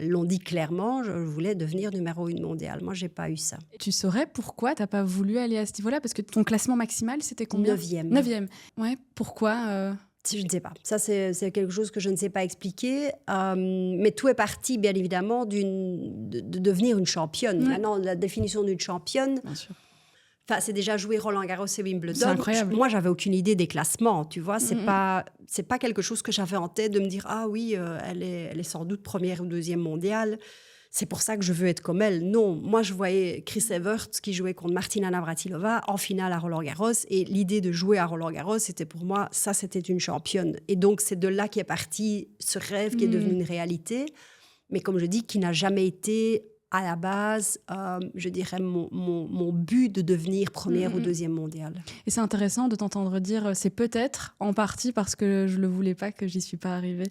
l'ont dit clairement, je voulais devenir numéro 1 mondiale. Moi, j'ai pas eu ça. Et tu saurais pourquoi tu n'as pas voulu aller à ce niveau-là? Parce que ton classement maximal, c'était combien? 9e. Ouais, pourquoi Je ne sais pas. Ça, c'est quelque chose que je ne sais pas expliquer. Mais tout est parti, bien évidemment, de devenir une championne. Maintenant, la définition d'une championne, c'est déjà jouer Roland-Garros et Wimbledon. C'est incroyable. Moi, j'avais aucune idée des classements, tu vois. C'est pas quelque chose que j'avais en tête de me dire « Ah oui, elle est sans doute première ou deuxième mondiale. C'est pour ça que je veux être comme elle. » Non, moi, je voyais Chris Evert qui jouait contre Martina Navratilova en finale à Roland-Garros. Et l'idée de jouer à Roland-Garros, c'était pour moi, ça, c'était une championne. Et donc, c'est de là qu'est parti ce rêve qui est devenu une réalité. Mais comme je dis, qui n'a jamais été à la base, je dirais, mon but de devenir première ou deuxième mondiale. Et c'est intéressant de t'entendre dire, c'est peut-être en partie parce que je ne le voulais pas que j'y suis pas arrivée.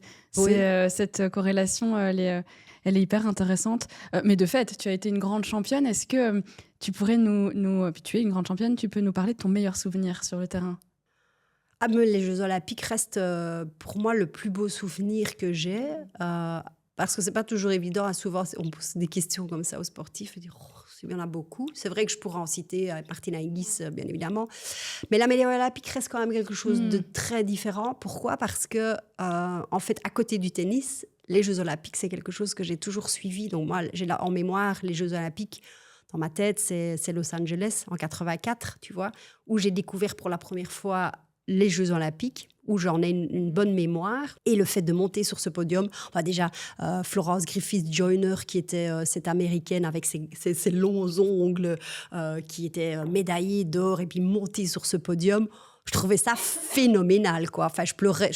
Cette corrélation, elle est hyper intéressante. Mais de fait, tu as été une grande championne. Est-ce que tu pourrais puis tu es une grande championne, tu peux nous parler de ton meilleur souvenir sur le terrain? Mais les Jeux Olympiques restent pour moi le plus beau souvenir que j'ai. Parce que c'est pas toujours évident. Souvent, on pose des questions comme ça aux sportifs et dire il y en a beaucoup. C'est vrai que je pourrais en citer Martina Hingis, bien évidemment. Mais la médaille olympique reste quand même quelque chose de très différent. Pourquoi? Parce que, en fait, à côté du tennis, les Jeux Olympiques, c'est quelque chose que j'ai toujours suivi. Donc moi, j'ai là en mémoire les Jeux Olympiques. Dans ma tête, c'est Los Angeles en 84, tu vois, où j'ai découvert pour la première fois les Jeux Olympiques, où j'en ai une bonne mémoire. Et le fait de monter sur ce podium, déjà, Florence Griffith-Joyner, qui était cette Américaine avec ses longs ongles, qui était médaillée d'or, et puis monter sur ce podium, je trouvais ça phénoménal, quoi. Enfin, je pleurais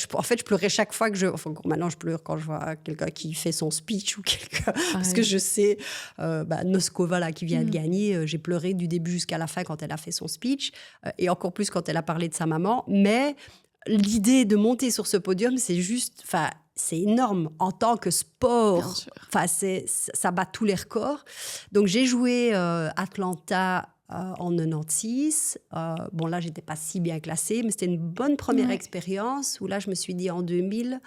chaque fois que maintenant, je pleure quand je vois quelqu'un qui fait son speech ou quelqu'un... Parce que je sais, Noskova, là, qui vient de gagner, j'ai pleuré du début jusqu'à la fin quand elle a fait son speech, et encore plus quand elle a parlé de sa maman. Mais l'idée de monter sur ce podium, c'est juste... c'est énorme en tant que sport. Ça bat tous les records. Donc, j'ai joué Atlanta en 96. Là, j'étais pas si bien classée, mais c'était une bonne première expérience où là, je me suis dit en 2000,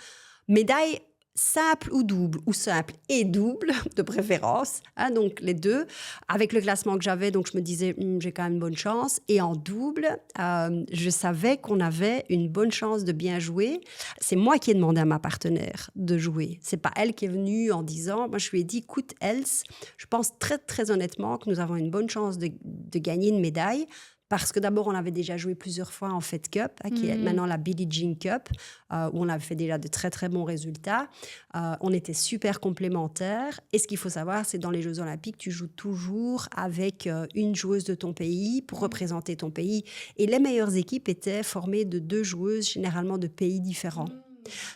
médaille simple ou double, ou simple et double, de préférence, hein, donc les deux. Avec le classement que j'avais, donc je me disais, j'ai quand même une bonne chance. Et en double, je savais qu'on avait une bonne chance de bien jouer. C'est moi qui ai demandé à ma partenaire de jouer. C'est pas elle qui est venue en disant, moi je lui ai dit, écoute Else, je pense très très honnêtement que nous avons une bonne chance de gagner une médaille. Parce que d'abord, on avait déjà joué plusieurs fois en Fed Cup, qui est maintenant la Billie Jean Cup, où on avait fait déjà de très, très bons résultats. On était super complémentaires. Et ce qu'il faut savoir, c'est que dans les Jeux Olympiques, tu joues toujours avec une joueuse de ton pays pour représenter ton pays. Et les meilleures équipes étaient formées de 2 joueuses, généralement de pays différents.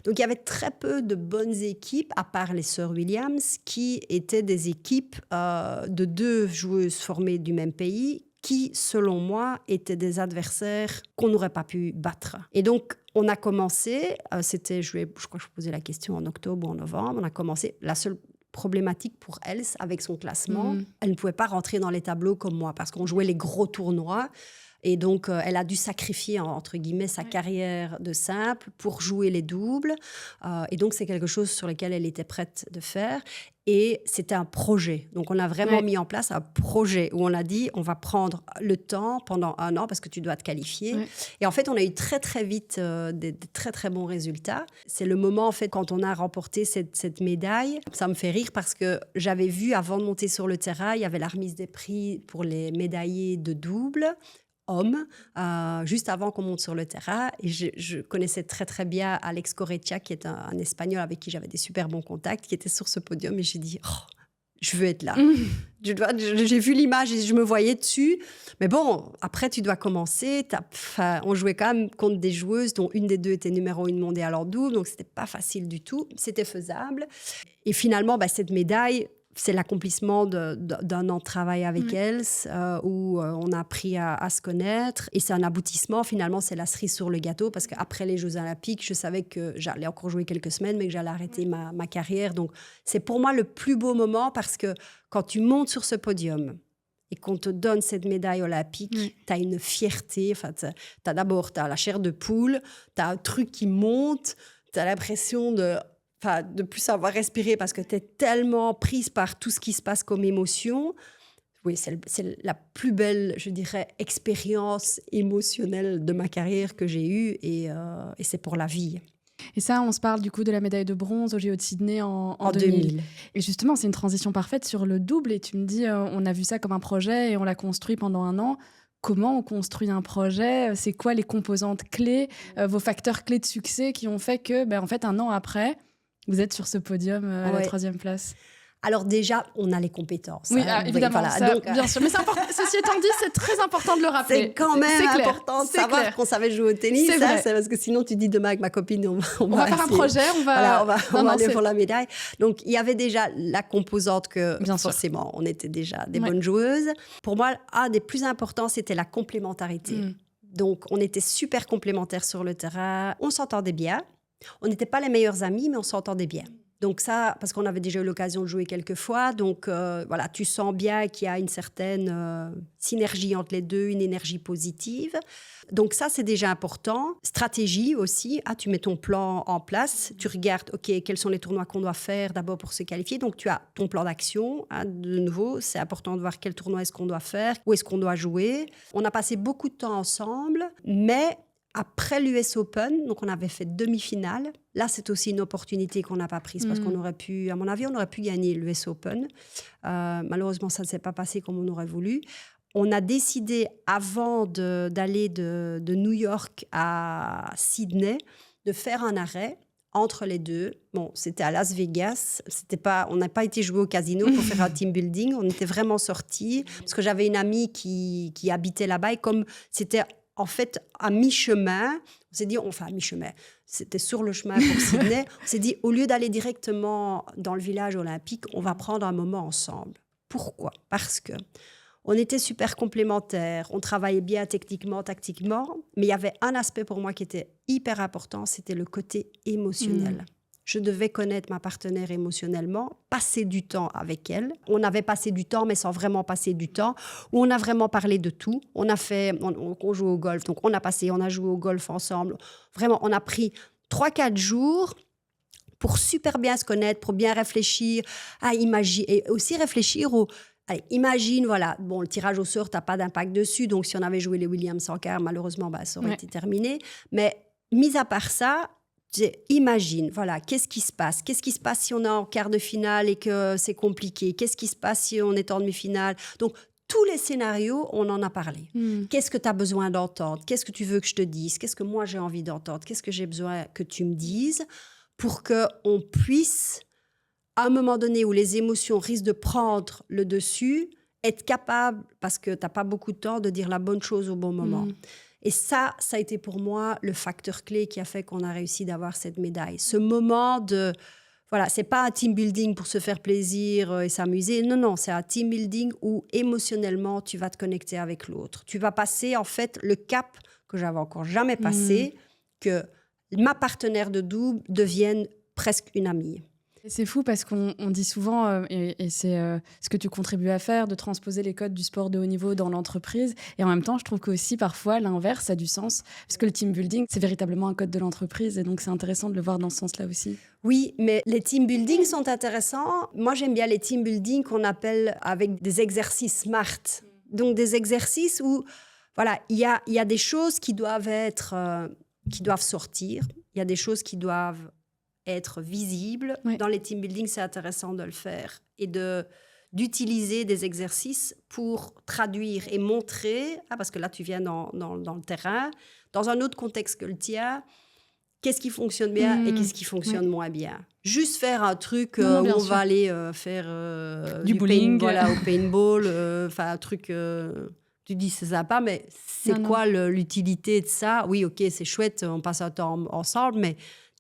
Donc, il y avait très peu de bonnes équipes, à part les sœurs Williams, qui étaient des équipes de 2 joueuses formées du même pays, qui, selon moi, étaient des adversaires qu'on n'aurait pas pu battre. Et donc, on a commencé, je crois que je posais la question en octobre ou en novembre, on a commencé, la seule problématique pour Else, avec son classement, elle ne pouvait pas rentrer dans les tableaux comme moi, parce qu'on jouait les gros tournois. Et donc, elle a dû sacrifier, entre guillemets, sa carrière de simple pour jouer les doubles. Et donc, c'est quelque chose sur lequel elle était prête de faire. Et c'était un projet. Donc, on a vraiment mis en place un projet où on a dit, on va prendre le temps pendant 1 an parce que tu dois te qualifier. Et en fait, on a eu très, très vite des très, très bons résultats. C'est le moment, en fait, quand on a remporté cette médaille. Ça me fait rire parce que j'avais vu, avant de monter sur le terrain, il y avait la remise des prix pour les médaillés de double hommes, juste avant qu'on monte sur le terrain. Et je connaissais très, très bien Alex Corretja, qui est un Espagnol avec qui j'avais des super bons contacts, qui était sur ce podium. Et j'ai dit, je veux être là. J'ai vu l'image et je me voyais dessus. Mais bon, après, tu dois commencer. On jouait quand même contre des joueuses dont une des 2 était numéro 1 mondiale en double. Donc, c'était pas facile du tout. C'était faisable. Et finalement, cette médaille, c'est l'accomplissement d'un an de travail avec Else, où on a appris à se connaître. Et c'est un aboutissement, finalement, c'est la cerise sur le gâteau, parce qu'après les Jeux Olympiques, je savais que j'allais encore jouer quelques semaines, mais que j'allais arrêter ma carrière. Donc, c'est pour moi le plus beau moment, parce que quand tu montes sur ce podium et qu'on te donne cette médaille olympique, tu as une fierté. Enfin, d'abord, tu as la chair de poule, tu as un truc qui monte, tu as l'impression de plus savoir respirer parce que tu es tellement prise par tout ce qui se passe comme émotion. Oui, c'est la plus belle, je dirais, expérience émotionnelle de ma carrière que j'ai eue et c'est pour la vie. Et ça, on se parle du coup de la médaille de bronze au JO de Sydney en 2000. Et justement, c'est une transition parfaite sur le double. Et tu me dis, on a vu ça comme un projet et on l'a construit pendant 1 an. Comment on construit un projet? C'est quoi les composantes clés, vos facteurs clés de succès qui ont fait que, en fait, 1 an après, vous êtes sur ce podium à la 3e place? Alors déjà, on a les compétences. Oui, évidemment, donc, bien sûr. Mais c'est important. Ceci étant dit, c'est très important de le rappeler. C'est quand même important de savoir qu'on savait jouer au tennis. C'est parce que sinon, tu dis demain avec ma copine, on va faire un projet, on va aller pour la médaille. Donc, il y avait déjà la composante que bien forcément, on était déjà des bonnes joueuses. Pour moi, un des plus importants, c'était la complémentarité. Donc, on était super complémentaires sur le terrain. On s'entendait bien. On n'était pas les meilleurs amis, mais on s'entendait bien. Donc ça, parce qu'on avait déjà eu l'occasion de jouer quelques fois, donc voilà, tu sens bien qu'il y a une certaine synergie entre les deux, une énergie positive. Donc ça, c'est déjà important. Stratégie aussi, tu mets ton plan en place, tu regardes, OK, quels sont les tournois qu'on doit faire d'abord pour se qualifier. Donc tu as ton plan d'action, de nouveau, c'est important de voir quel tournoi est-ce qu'on doit faire, où est-ce qu'on doit jouer. On a passé beaucoup de temps ensemble, mais après l'US Open, donc on avait fait demi-finale. Là, c'est aussi une opportunité qu'on n'a pas prise parce qu'on aurait pu, à mon avis, on aurait pu gagner l'US Open. Malheureusement, ça ne s'est pas passé comme on aurait voulu. On a décidé, avant d'aller de New York à Sydney, de faire un arrêt entre les deux. Bon, c'était à Las Vegas. On n'a pas été jouer au casino pour faire un team building. On était vraiment sortis parce que j'avais une amie qui habitait là-bas et comme c'était en fait, à mi-chemin, on s'est dit, à mi-chemin, c'était sur le chemin pour Sydney, on s'est dit, au lieu d'aller directement dans le village olympique, on va prendre un moment ensemble. Pourquoi? Parce que on était super complémentaires, on travaillait bien techniquement, tactiquement, mais il y avait un aspect pour moi qui était hyper important, c'était le côté émotionnel. Je devais connaître ma partenaire émotionnellement, passer du temps avec elle. On avait passé du temps, mais sans vraiment passer du temps, où on a vraiment parlé de tout. On joue au golf, donc on a joué au golf ensemble. Vraiment, on a pris 3-4 jours pour super bien se connaître, pour bien réfléchir, à imaginer, et aussi réfléchir au... Allez, imagine, voilà, bon, le tirage au sort, tu n'as pas d'impact dessus, donc si on avait joué les Williams en quart, malheureusement, ça aurait été terminé. Mais mis à part ça, imagine, voilà, qu'est-ce qui se passe? Qu'est-ce qui se passe si on est en quart de finale et que c'est compliqué? Qu'est-ce qui se passe si on est en demi-finale? Donc, tous les scénarios, on en a parlé. Qu'est-ce que tu as besoin d'entendre? Qu'est-ce que tu veux que je te dise? Qu'est-ce que moi, j'ai envie d'entendre? Qu'est-ce que j'ai besoin que tu me dises pour qu'on puisse... à un moment donné où les émotions risquent de prendre le dessus, être capable, parce que tu n'as pas beaucoup de temps, de dire la bonne chose au bon moment. Et ça a été pour moi le facteur clé qui a fait qu'on a réussi d'avoir cette médaille. Ce moment de... Voilà, ce n'est pas un team building pour se faire plaisir et s'amuser. Non, c'est un team building où émotionnellement, tu vas te connecter avec l'autre. Tu vas passer, en fait, le cap que j'avais encore jamais passé, que ma partenaire de double devienne presque une amie. C'est fou parce qu'on dit souvent, et c'est ce que tu contribues à faire, de transposer les codes du sport de haut niveau dans l'entreprise. Et en même temps, je trouve qu'aussi parfois l'inverse a du sens. Parce que le team building, c'est véritablement un code de l'entreprise. Et donc, c'est intéressant de le voir dans ce sens-là aussi. Oui, mais les team building sont intéressants. Moi, j'aime bien les team building qu'on appelle avec des exercices SMART. Donc, des exercices où, voilà, il y a des choses qui doivent qui doivent sortir. Il y a des choses qui doivent être visible. Oui. Dans les team building, c'est intéressant de le faire et d'utiliser des exercices pour traduire et montrer, parce que là, tu viens dans le terrain, dans un autre contexte que le tien, qu'est-ce qui fonctionne bien et qu'est-ce qui fonctionne moins bien. Juste faire un truc où on va aller faire du bowling, voilà, au paintball, un truc... tu dis c'est sympa, mais c'est quoi l'utilité de ça? Oui, ok, c'est chouette, on passe un temps ensemble, mais...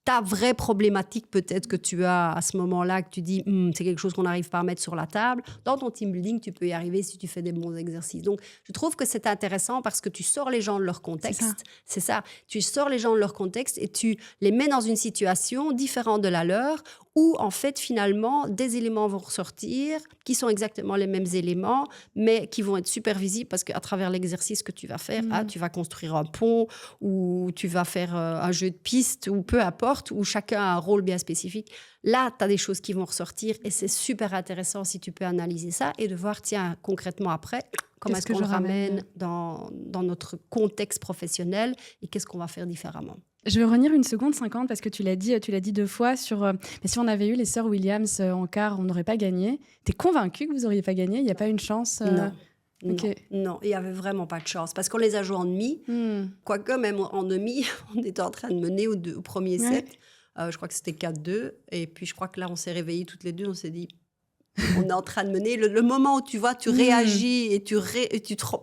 ta vraie problématique peut-être que tu as à ce moment-là, que tu dis c'est quelque chose qu'on n'arrive pas à mettre sur la table. Dans ton team building, tu peux y arriver si tu fais des bons exercices. Donc, je trouve que c'est intéressant parce que tu sors les gens de leur contexte. C'est ça. Tu sors les gens de leur contexte et tu les mets dans une situation différente de la leur où, en fait, finalement, des éléments vont ressortir qui sont exactement les mêmes éléments, mais qui vont être super visibles parce qu'à travers l'exercice que tu vas faire, tu vas construire un pont ou tu vas faire un jeu de piste ou peu importe, où chacun a un rôle bien spécifique. Là, tu as des choses qui vont ressortir et c'est super intéressant si tu peux analyser ça et de voir, tiens, concrètement après, comment est-ce qu'on le ramène dans notre contexte professionnel et qu'est-ce qu'on va faire différemment. Je vais revenir une seconde 50 parce que tu l'as dit 2 fois sur... mais si on avait eu les sœurs Williams en quart, on n'aurait pas gagné. T'es convaincue que vous n'auriez pas gagné? Il n'y a pas une chance Non. Okay. Non, il n'y avait vraiment pas de chance parce qu'on les a joués en demi. Quoique, même en demi, on était en train de mener au premier set. Je crois que c'était 4-2. Et puis, je crois que là, on s'est réveillés toutes les deux. On s'est dit, on est en train de mener. Le moment où tu vois, tu réagis et tu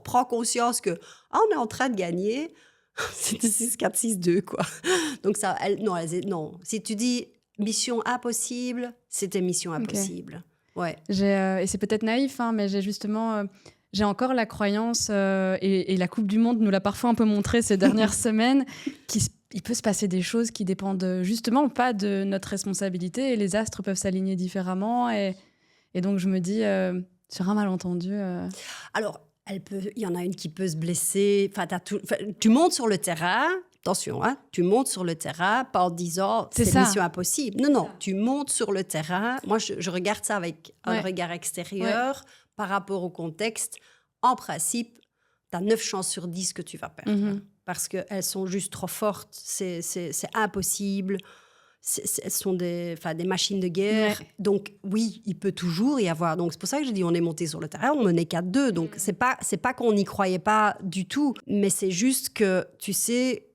prends conscience que on est en train de gagner, c'était 6-4, 6-2, quoi. Donc, ça, non. Si tu dis mission impossible, c'était mission impossible. Ouais. Et c'est peut-être naïf, mais j'ai justement... j'ai encore la croyance, et la Coupe du Monde nous l'a parfois un peu montré ces dernières semaines, qu'il peut se passer des choses qui dépendent justement pas de notre responsabilité et les astres peuvent s'aligner différemment. Et donc, je me dis, sur un malentendu... Alors, il y en a une qui peut se blesser. Tu montes sur le terrain... Attention, tu montes sur le terrain, pas en disant c'est mission impossible. Non, tu montes sur le terrain. Moi, je regarde ça avec un regard extérieur par rapport au contexte. En principe, tu as 9 chances sur 10 que tu vas perdre parce qu'elles sont juste trop fortes. C'est impossible. Elles sont des machines de guerre. Ouais. Donc, oui, il peut toujours y avoir. Donc, c'est pour ça que je dis on est monté sur le terrain, on menait 4-2. Donc, c'est pas qu'on n'y croyait pas du tout, mais c'est juste que, tu sais...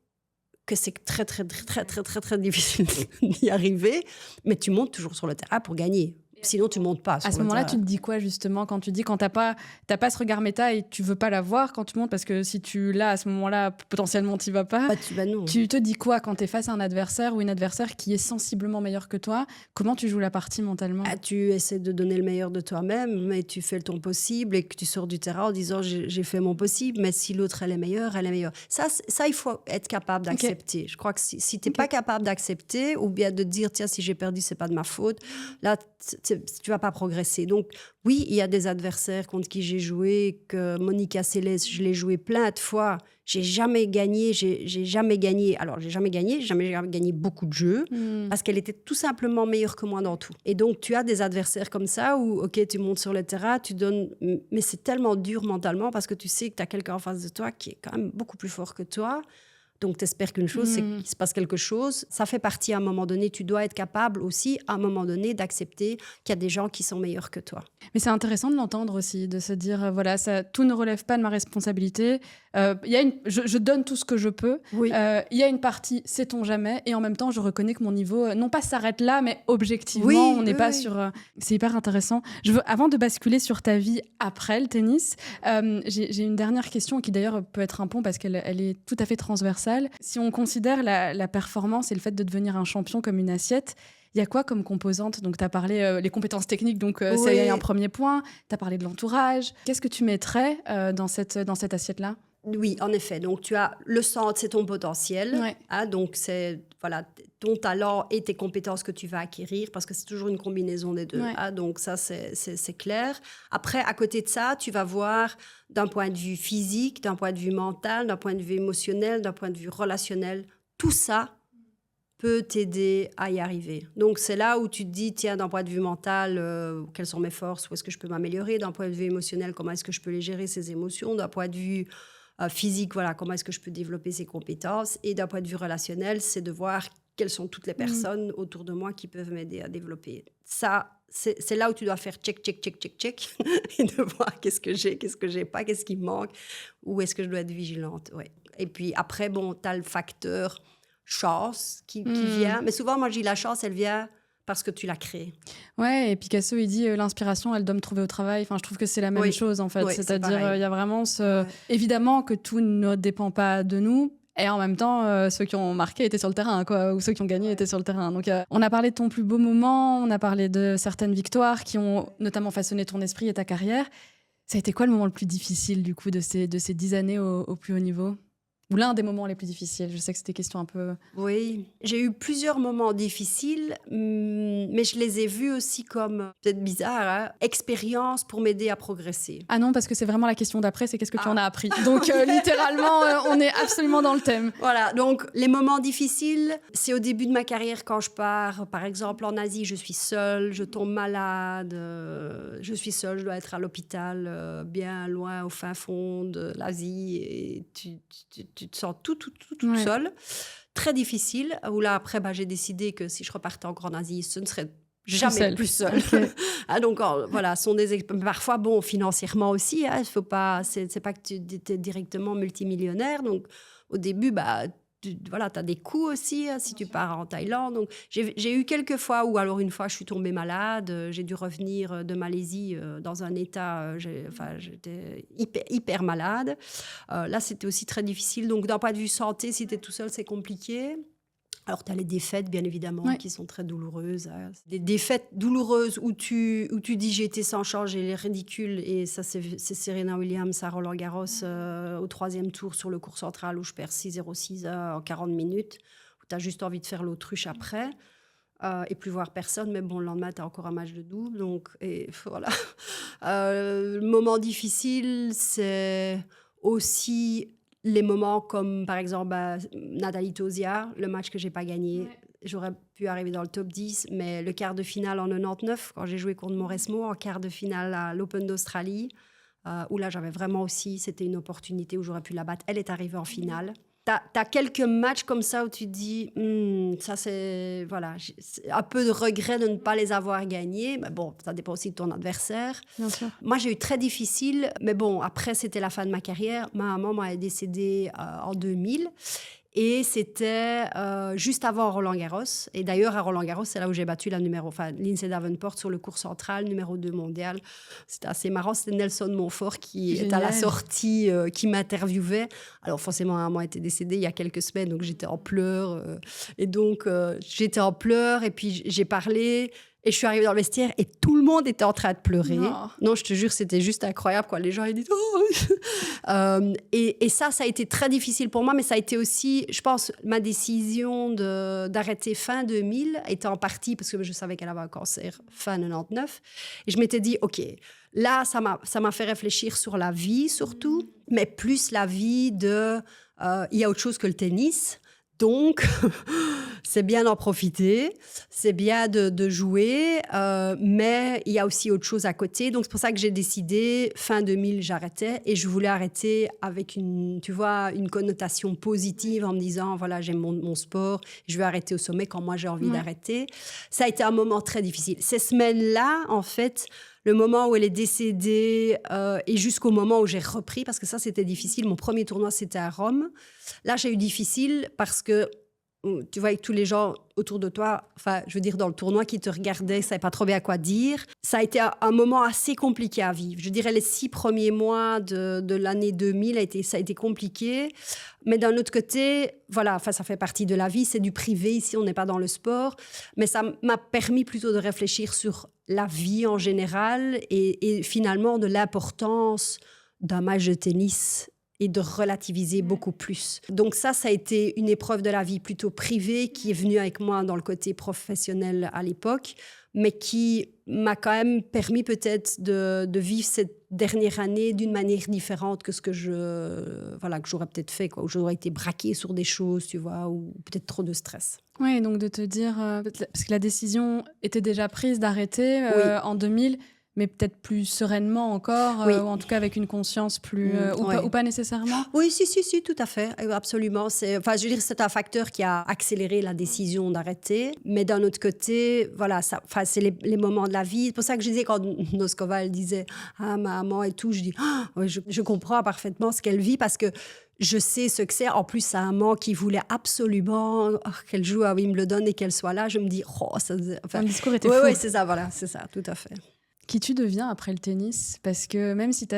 que c'est très, très, très, très, très, très difficile d'y arriver, mais tu montes toujours sur le terrain pour gagner. Sinon, tu ne montes pas sur le terrain. À ce moment-là, tu te dis quoi, justement, quand tu dis quand tu n'as pas ce regard méta et tu ne veux pas l'avoir quand tu montes, parce que si tu l'as à ce moment-là, potentiellement, tu n'y vas pas. Non. Tu te dis quoi quand tu es face à un adversaire ou une adversaire qui est sensiblement meilleur que toi? Comment tu joues la partie mentalement? Tu essaies de donner le meilleur de toi-même, mais tu fais ton possible et que tu sors du terrain en disant j'ai fait mon possible, mais si l'autre, elle est meilleure, elle est meilleure. Ça, il faut être capable d'accepter. Je crois que si tu n'es pas capable d'accepter ou bien de dire, tiens, si j'ai perdu, ce n'est pas de ma faute, là, tu vas pas progresser. Donc, oui, il y a des adversaires contre qui j'ai joué, que Monica Seles, je l'ai joué plein de fois. J'ai jamais gagné. Alors, j'ai jamais gagné beaucoup de jeux parce qu'elle était tout simplement meilleure que moi dans tout. Et donc, tu as des adversaires comme ça où, OK, tu montes sur le terrain, tu donnes... Mais c'est tellement dur mentalement parce que tu sais que tu as quelqu'un en face de toi qui est quand même beaucoup plus fort que toi. Donc, tu espères qu'une chose, c'est qu'il se passe quelque chose. Ça fait partie, à un moment donné, tu dois être capable aussi, à un moment donné, d'accepter qu'il y a des gens qui sont meilleurs que toi. Mais c'est intéressant de l'entendre aussi, de se dire, voilà, tout ne relève pas de ma responsabilité. Je donne tout ce que je peux. Oui. Il y a une partie, sait-on jamais, et en même temps, je reconnais que mon niveau, non pas s'arrête là, mais objectivement, Oui, on n'est pas sur... c'est hyper intéressant. Avant de basculer sur ta vie après le tennis, j'ai une dernière question qui d'ailleurs peut être un pont parce qu'elle est tout à fait transversale. Si on considère la performance et le fait de devenir un champion comme une assiette, il y a quoi comme composante? Donc, tu as parlé les compétences techniques, donc c'est un premier point. Tu as parlé de l'entourage. Qu'est-ce que tu mettrais dans cette assiette-là? Oui, en effet. Donc, tu as le centre, c'est ton potentiel. Ouais. Hein, donc, c'est ton talent et tes compétences que tu vas acquérir parce que c'est toujours une combinaison des deux. Ouais. Hein, donc, ça, c'est clair. Après, à côté de ça, tu vas voir d'un point de vue physique, d'un point de vue mental, d'un point de vue émotionnel, d'un point de vue relationnel. Tout ça peut t'aider à y arriver. Donc, c'est là où tu te dis, tiens, d'un point de vue mental, quelles sont mes forces, où est-ce que je peux m'améliorer? D'un point de vue émotionnel, comment est-ce que je peux les gérer, ces émotions? D'un point de vue physique, voilà, comment est-ce que je peux développer ces compétences? Et d'un point de vue relationnel, c'est de voir quelles sont toutes les personnes autour de moi qui peuvent m'aider à développer. Ça, c'est là où tu dois faire check, check, check, check, check, et de voir qu'est-ce que j'ai pas, qu'est-ce qui me manque, où est-ce que je dois être vigilante. Ouais. Et puis après, bon, tu as le facteur chance qui vient. Mais souvent, moi, je dis la chance, elle vient parce que tu l'as créée. Ouais, et Picasso, il dit l'inspiration, elle doit me trouver au travail. Enfin, je trouve que c'est la même chose, en fait. Oui, c'est-à-dire, il y a vraiment évidemment que tout ne dépend pas de nous. Et en même temps, ceux qui ont marqué étaient sur le terrain, quoi, ou ceux qui ont gagné étaient sur le terrain. Donc, on a parlé de ton plus beau moment, on a parlé de certaines victoires qui ont notamment façonné ton esprit et ta carrière. Ça a été quoi le moment le plus difficile, du coup, de ces 10 années au plus haut niveau? Ou l'un des moments les plus difficiles? Je sais que c'était une question un peu... Oui, j'ai eu plusieurs moments difficiles, mais je les ai vus aussi comme, peut-être bizarre, expérience pour m'aider à progresser. Ah non, parce que c'est vraiment la question d'après, c'est qu'est-ce que tu en as appris? Donc littéralement, on est absolument dans le thème. Voilà, donc les moments difficiles, c'est au début de ma carrière quand je pars, par exemple en Asie, je suis seule, je tombe malade, je suis seule, je dois être à l'hôpital, bien loin au fin fond de l'Asie, et tu te sens toute seule. Très difficile, où là, après, j'ai décidé que si je repartais encore en Asie, ce ne serait jamais plus seule. Okay. Donc, voilà, sont parfois, bon, financièrement aussi, hein, faut pas, c'est pas que tu es directement multimillionnaire. Donc, au début, tu as des coûts aussi si tu pars en Thaïlande. Donc, j'ai eu quelques fois où, alors une fois, je suis tombée malade. J'ai dû revenir de Malaisie dans un état... j'étais hyper malade. Là, c'était aussi très difficile. Donc, d'un point de vue santé, si tu es tout seul, c'est compliqué. Alors, tu as les défaites, bien évidemment, qui sont très douloureuses. Hein. Des défaites douloureuses où tu dis j'ai été sans chance, j'ai les ridicules. Et ça, c'est Serena Williams à Roland-Garros au 3e tour sur le court central où je perds 6-0-6 en 40 minutes. Où tu as juste envie de faire l'autruche après et plus voir personne. Mais bon, le lendemain, tu as encore un match de double. Donc, et voilà. Le moment difficile, c'est aussi... les moments comme, par exemple, Nathalie Tauziat, le match que je n'ai pas gagné. Ouais. J'aurais pu arriver dans le top 10, mais le quart de finale en 99, quand j'ai joué contre Mauresmo, en quart de finale à l'Open d'Australie, où là, j'avais vraiment aussi, c'était une opportunité où j'aurais pu la battre. Elle est arrivée en finale. T'as quelques matchs comme ça où tu te dis, ça c'est, voilà, c'est un peu de regret de ne pas les avoir gagnés. Mais bon, ça dépend aussi de ton adversaire. Bien sûr. Moi, j'ai eu très difficile, mais bon, après, c'était la fin de ma carrière. Ma maman est décédée en 2000. Et c'était juste avant Roland-Garros. Et d'ailleurs, à Roland-Garros, c'est là où j'ai battu Lindsay Davenport sur le court central, numéro 2 mondial. C'était assez marrant. C'était Nelson Montfort qui est à la sortie, qui m'interviewait. Alors forcément, maman était décédée il y a quelques semaines, donc j'étais en pleurs. Et donc, j'étais en pleurs et puis j'ai parlé. Et je suis arrivée dans le vestiaire et tout le monde était en train de pleurer. Oh. Non, je te jure, c'était juste incroyable, quoi. Les gens, ils disent... Oh. Et ça a été très difficile pour moi, mais ça a été aussi, je pense, ma décision d'arrêter fin 2000 était en partie parce que je savais qu'elle avait un cancer fin 99. Et je m'étais dit, OK, là, ça m'a fait réfléchir sur la vie surtout, mais plus la vie de... il y a autre chose que le tennis. Donc, c'est bien d'en profiter, c'est bien de jouer, mais il y a aussi autre chose à côté. Donc, c'est pour ça que j'ai décidé, fin 2000, j'arrêtais. Et je voulais arrêter avec une connotation positive en me disant, voilà, j'aime mon sport, je vais arrêter au sommet quand moi j'ai envie d'arrêter. Ça a été un moment très difficile. Ces semaines-là, en fait... Le moment où elle est décédée et jusqu'au moment où j'ai repris, parce que ça, c'était difficile. Mon premier tournoi, c'était à Rome. Là, j'ai eu difficile parce que, tu vois, avec tous les gens autour de toi, enfin, je veux dire, dans le tournoi, qui te regardaient, ne savaient pas trop bien quoi dire. Ça a été un moment assez compliqué à vivre. Je dirais les 6 premiers mois de l'année 2000, ça a été compliqué. Mais d'un autre côté, voilà, enfin, ça fait partie de la vie, c'est du privé. Ici, on n'est pas dans le sport. Mais ça m'a permis plutôt de réfléchir sur la vie en général et finalement de l'importance d'un match de tennis et de relativiser beaucoup plus. Donc ça a été une épreuve de la vie plutôt privée qui est venue avec moi dans le côté professionnel à l'époque, mais qui m'a quand même permis peut-être de vivre cette dernière année d'une manière différente que ce que j'aurais peut-être fait, quoi, où j'aurais été braquée sur des choses, tu vois, ou peut-être trop de stress. Oui, donc de te dire, parce que la décision était déjà prise d'arrêter en 2000, mais peut-être plus sereinement encore, ou en tout cas avec une conscience plus... ou pas nécessairement? Oui, si, tout à fait, absolument. Je veux dire, c'est un facteur qui a accéléré la décision d'arrêter. Mais d'un autre côté, voilà, c'est les moments de la vie. C'est pour ça que je disais, quand Noskova, elle disait « Ah, maman et tout », je dis « Ouais, je comprends parfaitement ce qu'elle vit parce que je sais ce que c'est. En plus, c'est un maman qui voulait absolument qu'elle joue à Wimbledon et qu'elle soit là. Je me dis « Oh, ça... » Ton discours était fou. Oui, c'est ça, voilà, c'est ça, tout à fait. Qui tu deviens après le tennis? Parce que même si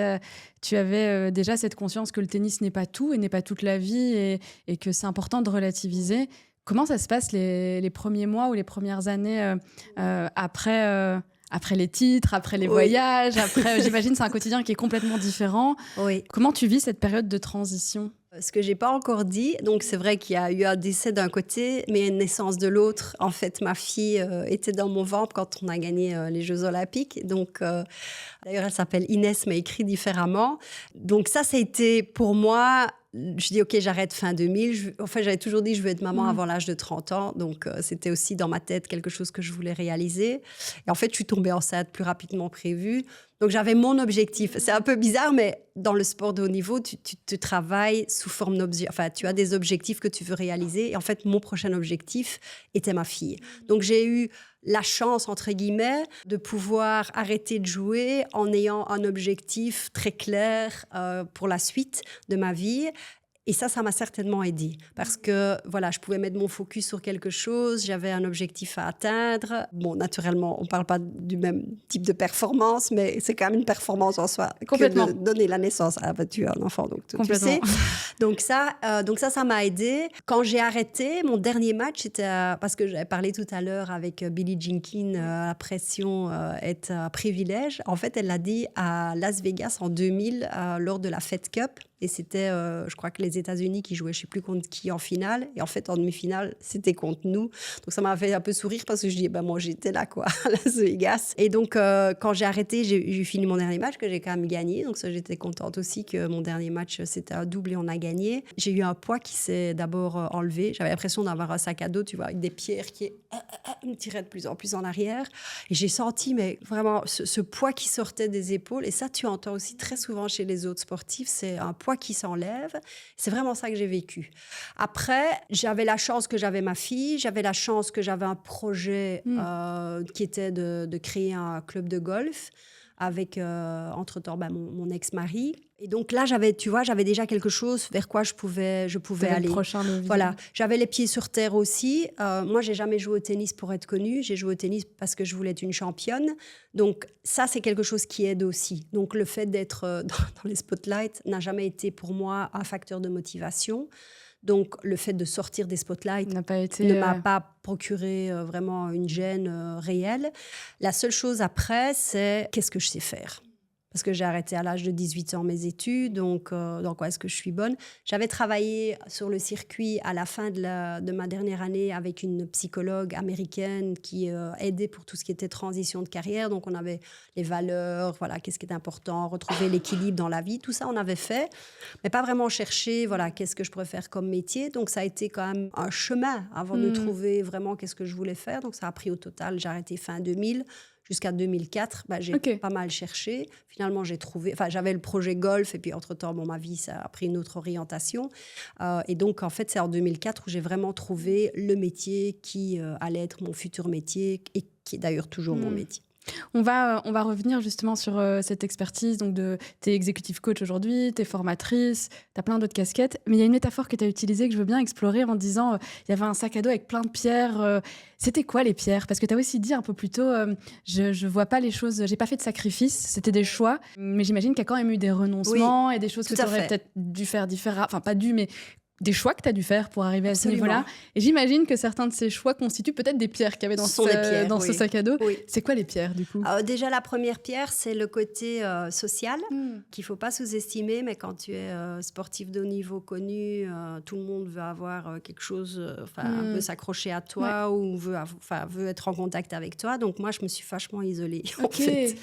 tu avais déjà cette conscience que le tennis n'est pas tout et n'est pas toute la vie et que c'est important de relativiser, comment ça se passe les premiers mois ou les premières années après les titres, après les voyages, après, j'imagine c'est un quotidien qui est complètement différent. Oui. Comment tu vis cette période de transition? Ce que j'ai pas encore dit, donc c'est vrai qu'il y a eu un décès d'un côté, mais une naissance de l'autre. En fait, ma fille était dans mon ventre quand on a gagné les Jeux Olympiques. Donc, d'ailleurs, elle s'appelle Inès, mais écrit différemment. Donc ça a été pour moi... Je dis, OK, j'arrête fin 2000. J'avais toujours dit, je veux être maman avant l'âge de 30 ans. Donc, c'était aussi dans ma tête quelque chose que je voulais réaliser. Et en fait, je suis tombée enceinte plus rapidement prévu. Donc, j'avais mon objectif. C'est un peu bizarre, mais dans le sport de haut niveau, tu travailles sous forme d'objectif. Enfin, tu as des objectifs que tu veux réaliser. Et en fait, mon prochain objectif était ma fille. Donc, j'ai eu la chance, entre guillemets, de pouvoir arrêter de jouer en ayant un objectif très clair pour la suite de ma vie. Et ça m'a certainement aidée parce que voilà, je pouvais mettre mon focus sur quelque chose, j'avais un objectif à atteindre. Bon, naturellement, on ne parle pas du même type de performance, mais c'est quand même une performance en soi. Complètement. Que de donner la naissance à tu as un enfant, donc tu sais. Donc ça m'a aidée. Quand j'ai arrêté, mon dernier match, c'était parce que j'avais parlé tout à l'heure avec Billie Jean King, la pression est un privilège. En fait, elle l'a dit à Las Vegas en 2000 lors de la Fed Cup. Et c'était, je crois que les États-Unis qui jouaient, je ne sais plus contre qui en finale. Et en fait, en demi-finale, c'était contre nous. Donc, ça m'a fait un peu sourire parce que je dis, moi, j'étais là, quoi, à Las Vegas. Et donc, quand j'ai arrêté, j'ai fini mon dernier match que j'ai quand même gagné. Donc, ça, j'étais contente aussi que mon dernier match, c'était un double et on a gagné. J'ai eu un poids qui s'est d'abord enlevé. J'avais l'impression d'avoir un sac à dos, tu vois, avec des pierres qui me tiraient de plus en plus en arrière. Et j'ai senti, mais vraiment, ce poids qui sortait des épaules. Et ça, tu entends aussi très souvent chez les autres sportifs, c'est un poids qui s'enlève. C'est vraiment ça que j'ai vécu. Après, j'avais la chance que j'avais ma fille, j'avais la chance que j'avais un projet qui était de créer un club de golf avec, entre-temps, mon ex-mari. Et donc là, j'avais déjà quelque chose vers quoi je pouvais aller. Voilà, j'avais les pieds sur terre aussi. Moi, j'ai jamais joué au tennis pour être connue. J'ai joué au tennis parce que je voulais être une championne. Donc ça, c'est quelque chose qui aide aussi. Donc le fait d'être dans les spotlights n'a jamais été pour moi un facteur de motivation. Donc, le fait de sortir des spotlights n'a pas été... ne m'a pas procuré vraiment une gêne réelle. La seule chose après, c'est qu'est-ce que je sais faire ? Parce que j'ai arrêté à l'âge de 18 ans mes études, donc dans quoi est-ce que je suis bonne ? J'avais travaillé sur le circuit à la fin de ma dernière année avec une psychologue américaine qui aidait pour tout ce qui était transition de carrière. Donc, on avait les valeurs, voilà, qu'est-ce qui est important, retrouver l'équilibre dans la vie. Tout ça, on avait fait, mais pas vraiment chercher, voilà, qu'est-ce que je pourrais faire comme métier. Donc, ça a été quand même un chemin avant de trouver vraiment qu'est-ce que je voulais faire. Donc, ça a pris au total, j'ai arrêté fin 2000. Jusqu'à 2004, j'ai pas mal cherché. Finalement, j'ai trouvé... Enfin, j'avais le projet golf et puis, entre-temps, ma vie, ça a pris une autre orientation. Et donc, en fait, c'est en 2004 où j'ai vraiment trouvé le métier qui allait être mon futur métier et qui est d'ailleurs toujours mon métier. On va revenir justement sur cette expertise. Donc t'es executive coach aujourd'hui, t'es formatrice, t'as plein d'autres casquettes. Mais il y a une métaphore que t'as utilisée que je veux bien explorer en disant il y avait un sac à dos avec plein de pierres. C'était quoi les pierres ? Parce que t'as aussi dit un peu plus tôt je vois pas les choses, j'ai pas fait de sacrifice, c'était des choix. Mais j'imagine qu'il y a quand même eu des renoncements et des choses que t'aurais peut-être dû faire différemment. Enfin, pas dû, mais des choix que tu as dû faire pour arriver à ce niveau-là. Et j'imagine que certains de ces choix constituent peut-être des pierres qu'il y avait dans ce sac à dos. Oui. C'est quoi les pierres, du coup ? Déjà, la première pierre, c'est le côté social, qu'il ne faut pas sous-estimer. Mais quand tu es sportif de haut niveau connu, tout le monde veut avoir quelque chose, veut s'accrocher à toi ou veut être en contact avec toi. Donc, moi, je me suis vachement isolée, en fait.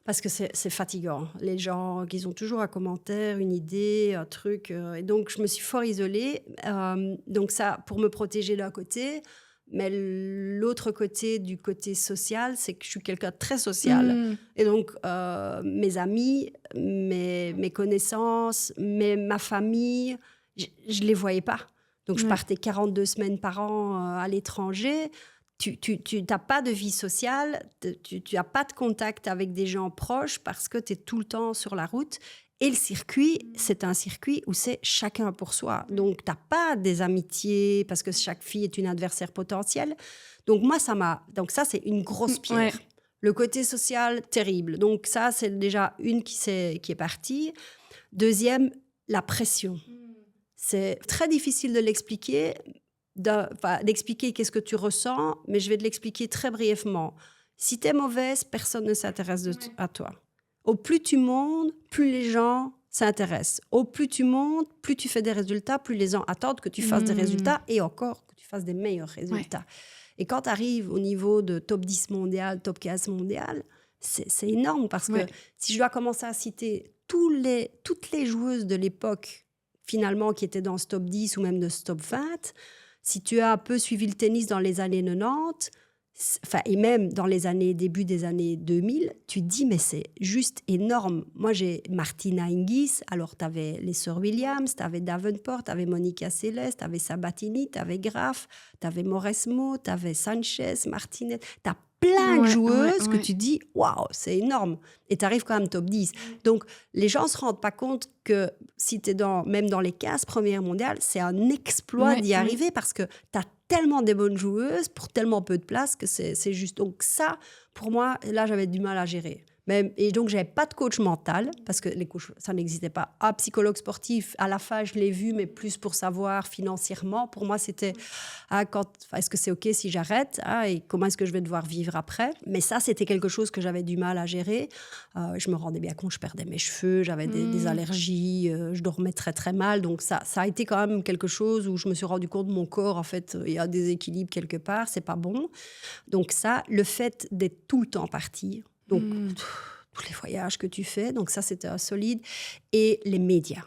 Parce que c'est fatigant. Les gens, ils ont toujours un commentaire, une idée, un truc. Et donc, je me suis fort isolée. Donc ça, pour me protéger d'un côté. Mais l'autre côté, du côté social, c'est que je suis quelqu'un de très social. Et donc, mes amis, mes connaissances, ma famille, je ne les voyais pas. Donc, je partais 42 semaines par an à l'étranger. Tu n'as pas de vie sociale, tu n'as pas de contact avec des gens proches parce que tu es tout le temps sur la route. Et le circuit, c'est un circuit où c'est chacun pour soi. Donc, tu n'as pas des amitiés parce que chaque fille est une adversaire potentielle. Donc, Donc, ça, c'est une grosse pierre. Ouais. Le côté social, terrible. Donc, ça, c'est déjà une qui est partie. Deuxième, la pression. C'est très difficile de l'expliquer. D'expliquer qu'est-ce que tu ressens, mais je vais te l'expliquer très brièvement. Si tu es mauvaise, personne ne s'intéresse à toi. Au plus tu montes, plus les gens s'intéressent. Au plus tu montes, plus tu fais des résultats, plus les gens attendent que tu fasses des résultats et encore que tu fasses des meilleurs résultats. Ouais. Et quand tu arrives au niveau de top 10 mondial, top 15 mondial, c'est énorme parce que si je dois commencer à citer toutes les joueuses de l'époque finalement qui étaient dans ce top 10 ou même de ce top 20, si tu as un peu suivi le tennis dans les années 90, et même dans les début des années 2000, tu te dis, mais c'est juste énorme. Moi, j'ai Martina Hingis, alors tu avais les sœurs Williams, tu avais Davenport, tu avais Monica Seles, tu avais Sabatini, tu avais Graf, tu avais Mauresmo, tu avais Sanchez, Martinez, tu as plein de joueuses que tu dis, waouh, c'est énorme. Et tu arrives quand même top 10. Donc, les gens ne se rendent pas compte que si tu es même dans les 15 premières mondiales, c'est un exploit d'y arriver parce que tu as tellement de bonnes joueuses pour tellement peu de place que c'est juste. Donc ça, pour moi, là, j'avais du mal à gérer. Et donc, je n'avais pas de coach mental parce que les coachs, ça n'existait pas. Un psychologue sportif, à la fin, je l'ai vu, mais plus pour savoir financièrement. Pour moi, c'était est-ce que c'est OK si j'arrête et comment est-ce que je vais devoir vivre après. Mais ça, c'était quelque chose que j'avais du mal à gérer. Je me rendais bien compte, je perdais mes cheveux, j'avais des allergies, je dormais très, très mal. Donc, ça a été quand même quelque chose où je me suis rendu compte de mon corps, en fait, il y a des déséquilibre quelque part, c'est pas bon. Donc ça, le fait d'être tout le temps parti, donc, tous les voyages que tu fais. Donc, ça, c'était solide. Et les médias.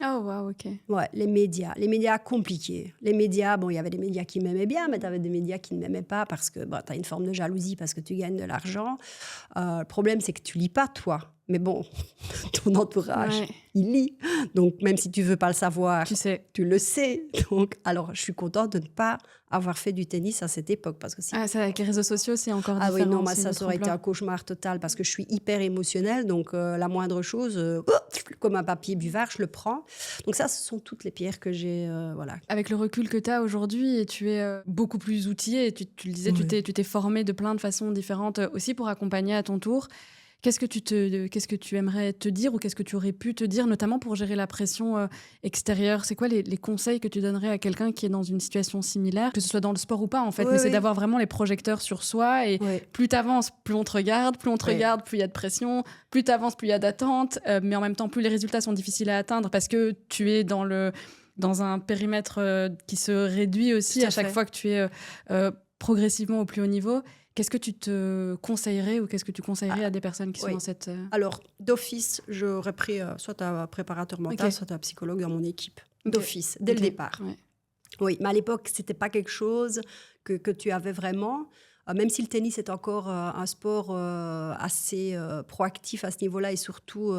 Oh, wow, OK. Ouais, les médias compliqués. Les médias, il y avait des médias qui m'aimaient bien, mais tu avais des médias qui ne m'aimaient pas parce que tu as une forme de jalousie parce que tu gagnes de l'argent. Le problème, c'est que tu lis pas, toi. Mais bon, ton entourage, il lit. Donc, même si tu veux pas le savoir, tu le sais. Donc, alors, je suis contente de ne pas avoir fait du tennis à cette époque. Parce que ça, avec les réseaux sociaux, c'est encore différent. Ah oui, non, ça aurait été un cauchemar total parce que je suis hyper émotionnelle. Donc, la moindre chose, comme un papier buvard, je le prends. Donc ça, ce sont toutes les pierres que j'ai. Voilà. Avec le recul que tu as aujourd'hui, et tu es beaucoup plus outillée. Tu le disais, tu t'es formée de plein de façons différentes aussi pour accompagner à ton tour. Qu'est-ce que tu aimerais te dire ou qu'est-ce que tu aurais pu te dire, notamment pour gérer la pression extérieure? C'est quoi les conseils que tu donnerais à quelqu'un qui est dans une situation similaire, que ce soit dans le sport ou pas en fait, mais c'est d'avoir vraiment les projecteurs sur soi et plus t'avances, plus on te regarde, plus il y a de pression, plus t'avances, plus il y a d'attente, mais en même temps plus les résultats sont difficiles à atteindre parce que tu es dans un périmètre qui se réduit aussi à chaque fois que tu es progressivement au plus haut niveau. Qu'est-ce que tu te conseillerais ou qu'est-ce que tu conseillerais à des personnes qui sont dans cette... Alors, d'office, j'aurais pris soit un préparateur mental, soit un psychologue dans mon équipe. D'office, dès le départ. Ouais. Oui, mais à l'époque, ce n'était pas quelque chose que tu avais vraiment. Même si le tennis est encore un sport assez proactif à ce niveau-là et surtout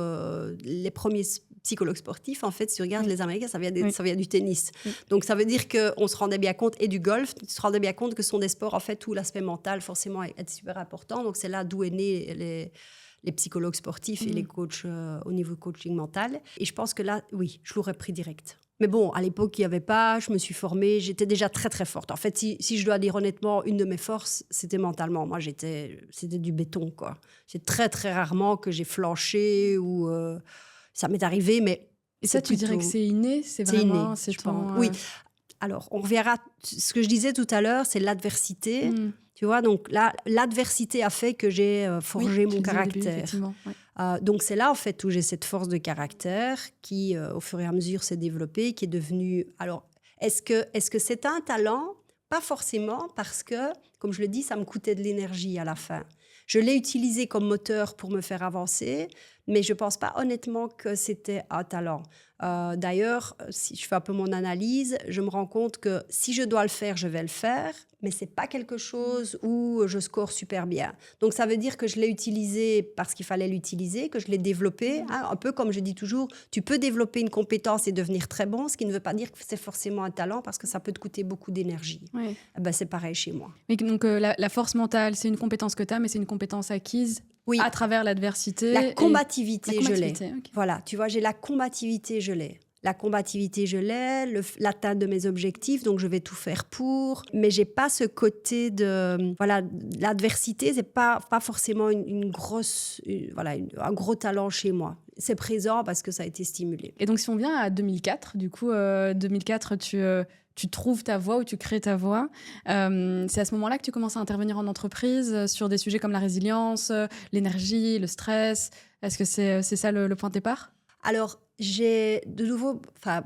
les premiers psychologues sportifs, en fait, si tu regardes les Américains, ça vient du tennis. Donc, ça veut dire qu'on se rendait bien compte, et du golf, tu te rendais bien compte que ce sont des sports, en fait, où l'aspect mental, forcément, est super important. Donc, c'est là d'où est né les psychologues sportifs et les coachs au niveau coaching mental. Et je pense que là, oui, je l'aurais pris direct. Mais bon, à l'époque, il n'y avait pas, je me suis formée, j'étais déjà très, très forte. En fait, si je dois dire honnêtement, une de mes forces, c'était mentalement. Moi, c'était du béton, quoi. C'est très, très rarement que j'ai flanché ou... ça m'est arrivé, mais... Et ça, tu dirais que c'est inné? C'est vraiment... C'est inné, oui. Alors, on reverra... Ce que je disais tout à l'heure, c'est l'adversité. Tu vois, donc là, l'adversité a fait que j'ai forgé mon caractère. Donc, c'est là, en fait, où j'ai cette force de caractère qui, au fur et à mesure, s'est développée, qui est devenue... Alors, est-ce que c'est un talent? Pas forcément, parce que, comme je le dis, ça me coûtait de l'énergie à la fin. Je l'ai utilisé comme moteur pour me faire avancer, mais je ne pense pas honnêtement que c'était un talent. D'ailleurs, si je fais un peu mon analyse, je me rends compte que si je dois le faire, je vais le faire, mais ce n'est pas quelque chose où je score super bien. Donc, ça veut dire que je l'ai utilisé parce qu'il fallait l'utiliser, que je l'ai développé. Hein, un peu comme je dis toujours, tu peux développer une compétence et devenir très bon, ce qui ne veut pas dire que c'est forcément un talent parce que ça peut te coûter beaucoup d'énergie. Oui. Ben, c'est pareil chez moi. Mais donc, la force mentale, c'est une compétence que tu as, mais c'est une compétence acquise à travers l'adversité. La combativité, je l'ai. Okay. Voilà, tu vois, j'ai la combativité, je l'ai. La combativité, je l'ai, l'atteinte de mes objectifs, donc je vais tout faire pour. Mais j'ai pas ce côté de... Voilà, l'adversité, c'est pas forcément un gros talent chez moi. C'est présent parce que ça a été stimulé. Et donc, si on vient à 2004, du coup, 2004, tu trouves ta voie ou tu crées ta voie. C'est à ce moment-là que tu commences à intervenir en entreprise sur des sujets comme la résilience, l'énergie, le stress. Est-ce que c'est ça le point de départ ? Alors, j'ai de nouveau,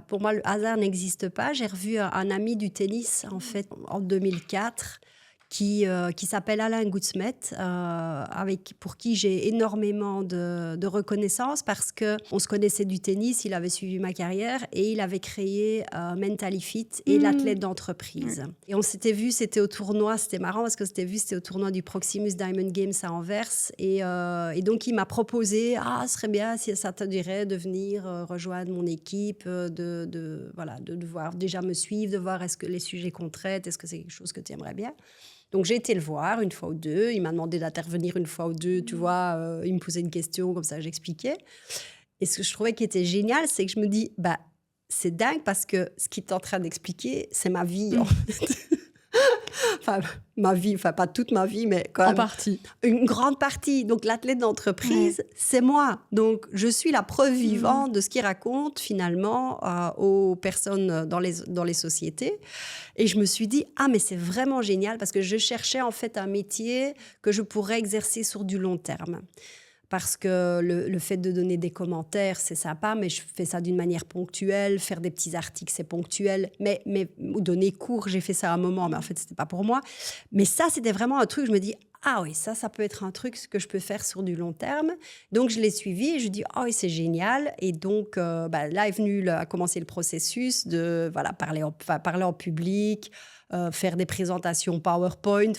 pour moi, le hasard n'existe pas. J'ai revu un ami du tennis, en fait, en 2004, qui s'appelle Alain Goudsmet, pour qui j'ai énormément de reconnaissance parce qu'on se connaissait du tennis, il avait suivi ma carrière et il avait créé Mentally Fit et l'athlète d'entreprise. Et on s'était vu, c'était au tournoi, c'était marrant parce que c'était au tournoi du Proximus Diamond Games à Anvers. Et donc, il m'a proposé, ce serait bien si ça te dirait de venir rejoindre mon équipe, de voir, déjà me suivre, de voir est-ce que les sujets qu'on traite, est-ce que c'est quelque chose que tu aimerais bien. Donc, j'ai été le voir une fois ou deux. Il m'a demandé d'intervenir une fois ou deux, tu vois. Il me posait une question, comme ça, j'expliquais. Et ce que je trouvais qui était génial, c'est que je me dis, c'est dingue parce que ce qu'il est en train d'expliquer, c'est ma vie, en fait. Ma vie, pas toute ma vie, mais quand même. En partie. Une grande partie. Donc, l'athlète d'entreprise, c'est moi. Donc, je suis la preuve vivante de ce qu'il raconte, finalement, aux personnes dans les sociétés. Et je me suis dit, mais c'est vraiment génial parce que je cherchais, en fait, un métier que je pourrais exercer sur du long terme. Parce que le fait de donner des commentaires, c'est sympa, mais je fais ça d'une manière ponctuelle. Faire des petits articles, c'est ponctuel. Mais donner cours, j'ai fait ça à un moment, mais en fait, ce n'était pas pour moi. Mais ça, c'était vraiment un truc, je me dis, oui, ça peut être un truc que je peux faire sur du long terme. Donc, je l'ai suivi et je dis, oui, c'est génial. Et donc, là a commencé le processus de parler en public, faire des présentations PowerPoint,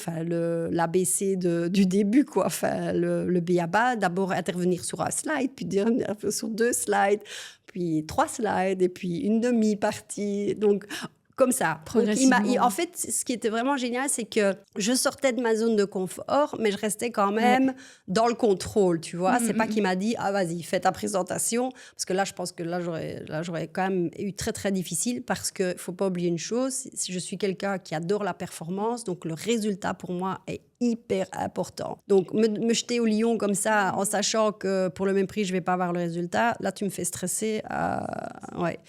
l'ABC du début, quoi, le b.a.-ba, d'abord intervenir sur un slide, puis sur 2 slides, puis 3 slides, et puis une demi-partie. Donc, comme ça. Donc, en fait, ce qui était vraiment génial, c'est que je sortais de ma zone de confort, mais je restais quand même dans le contrôle, tu vois. C'est pas qu'il m'a dit, vas-y, fais ta présentation. Parce que là, je pense que j'aurais quand même eu très, très difficile parce qu'il faut pas oublier une chose, je suis quelqu'un qui adore la performance, donc le résultat pour moi est hyper important. Donc, me jeter au lion comme ça, en sachant que pour le même prix, je ne vais pas avoir le résultat, là, tu me fais stresser. Ouais.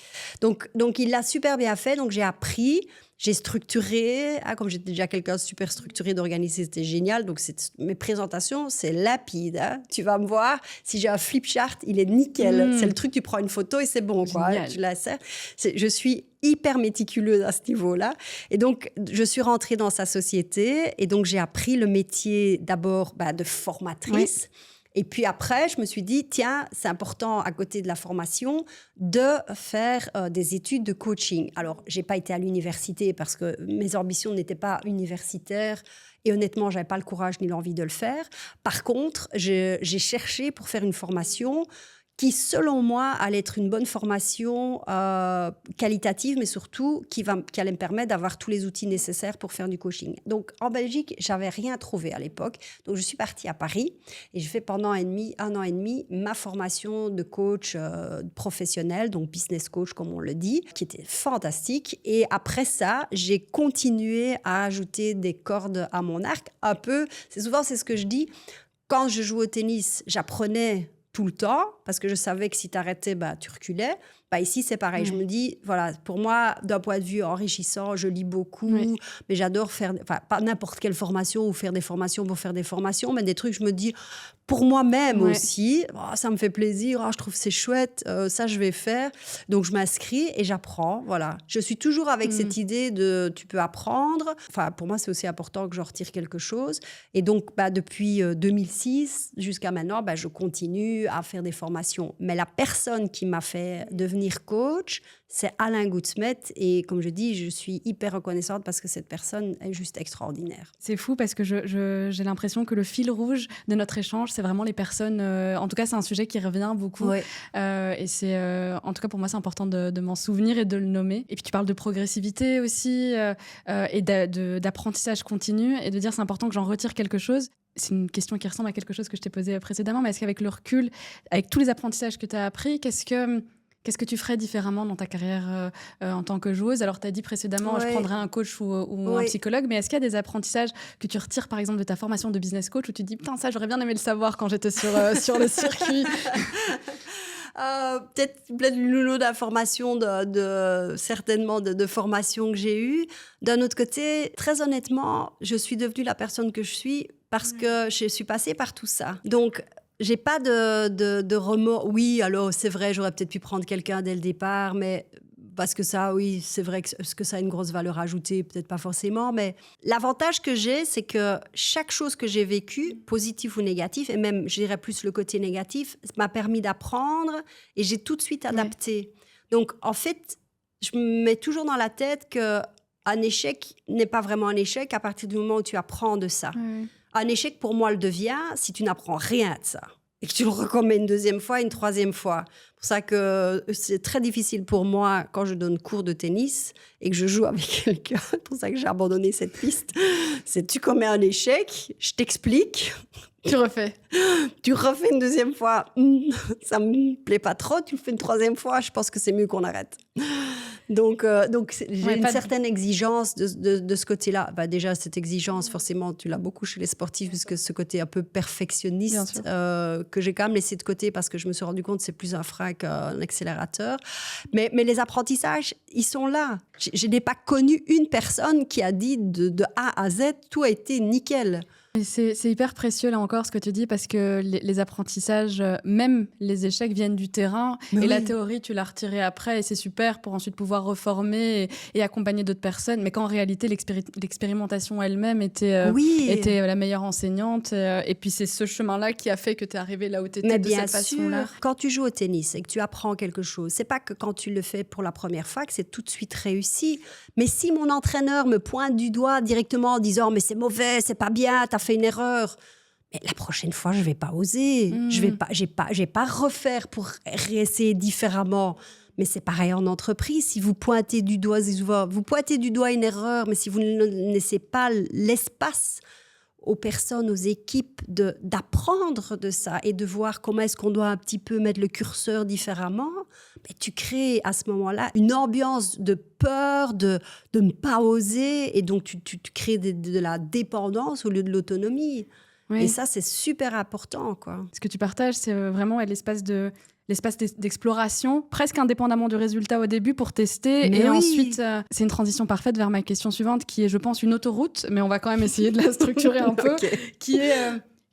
Donc, il l'a super bien fait. Donc, j'ai appris, j'ai structuré. Comme j'étais déjà quelqu'un de super structuré, d'organisé, c'était génial. Donc, mes présentations, c'est lapide. Tu vas me voir, si j'ai un flip chart, il est nickel. C'est le truc, tu prends une photo et c'est bon. Quoi. Tu la sers. Je suis hyper méticuleuse à ce niveau-là. Et donc, je suis rentrée dans sa société et donc, j'ai appris le métier d'abord de formatrice. Oui. Et puis après, je me suis dit, tiens, c'est important à côté de la formation de faire des études de coaching. Alors, je n'ai pas été à l'université parce que mes ambitions n'étaient pas universitaires et honnêtement, je n'avais pas le courage ni l'envie de le faire. Par contre, j'ai cherché pour faire une formation qui, selon moi, allait être une bonne formation qualitative, mais surtout qui allait me permettre d'avoir tous les outils nécessaires pour faire du coaching. Donc, en Belgique, je n'avais rien trouvé à l'époque. Donc, je suis partie à Paris et j'ai fait pendant un an et demi, ma formation de coach professionnel, donc business coach, comme on le dit, qui était fantastique. Et après ça, j'ai continué à ajouter des cordes à mon arc. Un peu, c'est ce que je dis. Quand je joue au tennis, j'apprenais tout le temps, parce que je savais que si tu arrêtais, tu reculais. Ici, c'est pareil. Je me dis, voilà, pour moi, d'un point de vue enrichissant, je lis beaucoup, mais j'adore faire, pas n'importe quelle formation ou faire des formations pour faire des formations, mais des trucs, je me dis, pour moi-même aussi, ça me fait plaisir, je trouve que c'est chouette, ça, je vais faire. Donc, je m'inscris et j'apprends, voilà. Je suis toujours avec cette idée de, tu peux apprendre. Enfin, pour moi, c'est aussi important que je retire quelque chose. Et donc, depuis 2006 jusqu'à maintenant, je continue à faire des formations. Mais la personne qui m'a fait devenir coach, c'est Alain Goudsmet. Et comme je dis, je suis hyper reconnaissante parce que cette personne est juste extraordinaire. C'est fou parce que j'ai l'impression que le fil rouge de notre échange, c'est vraiment les personnes. En tout cas, c'est un sujet qui revient beaucoup. Ouais. Et c'est, en tout cas, pour moi, c'est important de m'en souvenir et de le nommer. Et puis, tu parles de progressivité aussi et d'apprentissage continu et de dire c'est important que j'en retire quelque chose. C'est une question qui ressemble à quelque chose que je t'ai posé précédemment, mais est-ce qu'avec le recul, avec tous les apprentissages que tu as appris, qu'est-ce que tu ferais différemment dans ta carrière en tant que joueuse ? Alors, tu as dit précédemment, je prendrais un coach ou un psychologue, mais est-ce qu'il y a des apprentissages que tu retires, par exemple, de ta formation de business coach où tu te dis, putain, ça, j'aurais bien aimé le savoir quand j'étais sur le circuit peut-être le lot d'informations, certainement de formations que j'ai eues. D'un autre côté, très honnêtement, je suis devenue la personne que je suis parce que je suis passée par tout ça. Donc, j'ai pas de remords. Oui, alors c'est vrai, j'aurais peut-être pu prendre quelqu'un dès le départ, mais parce que ça, oui, c'est vrai que ça a une grosse valeur ajoutée, peut-être pas forcément, mais l'avantage que j'ai, c'est que chaque chose que j'ai vécue, positive ou négative, et même, je dirais plus le côté négatif, m'a permis d'apprendre et j'ai tout de suite adapté. Donc, en fait, je me mets toujours dans la tête qu'un échec n'est pas vraiment un échec à partir du moment où tu apprends de ça. Un échec, pour moi, le devient si tu n'apprends rien de ça et que tu le recommets une deuxième fois, une troisième fois. C'est pour ça que c'est très difficile pour moi quand je donne cours de tennis et que je joue avec quelqu'un. C'est pour ça que j'ai abandonné cette piste. C'est tu commets un échec, je t'explique. Tu refais. Tu refais une deuxième fois. Ça me plaît pas trop. Tu le fais une troisième fois. Je pense que c'est mieux qu'on arrête. Donc j'ai une certaine exigence de ce côté-là. Déjà, cette exigence, forcément, tu l'as beaucoup chez les sportifs, puisque ce côté un peu perfectionniste que j'ai quand même laissé de côté parce que je me suis rendu compte que c'est plus un frein qu'un accélérateur. Mais les apprentissages, ils sont là. Je n'ai pas connu une personne qui a dit de A à Z, tout a été nickel. C'est hyper précieux, là encore, ce que tu dis, parce que les apprentissages, même les échecs, viennent du terrain. Mais la théorie, tu l'as retirée après, et c'est super pour ensuite pouvoir reformer et accompagner d'autres personnes. Mais qu'en réalité, l'expérimentation elle-même était la meilleure enseignante. Et puis, c'est ce chemin-là qui a fait que tu es arrivée là où tu étais de cette façon-là. Quand tu joues au tennis et que tu apprends quelque chose, c'est pas que quand tu le fais pour la première fois que c'est tout de suite réussi. Mais si mon entraîneur me pointe du doigt directement en disant « mais c'est mauvais, c'est pas bien, t'as fait une erreur », mais la prochaine fois, je vais pas oser. Je vais pas refaire pour réessayer différemment. Mais c'est pareil en entreprise. Si vous pointez du doigt une erreur, mais si vous ne laissez pas l'espace aux personnes, aux équipes d'apprendre de ça et de voir comment est-ce qu'on doit un petit peu mettre le curseur différemment, mais tu crées à ce moment-là une ambiance de peur, de ne pas oser, et donc tu crées de la dépendance au lieu de l'autonomie. Oui. Et ça, c'est super important, quoi. Ce que tu partages, c'est vraiment l'espace d'exploration, presque indépendamment du résultat au début pour tester. Mais et oui. ensuite, c'est une transition parfaite vers ma question suivante qui est, je pense, une autoroute, mais on va quand même essayer de la structurer un peu, qui est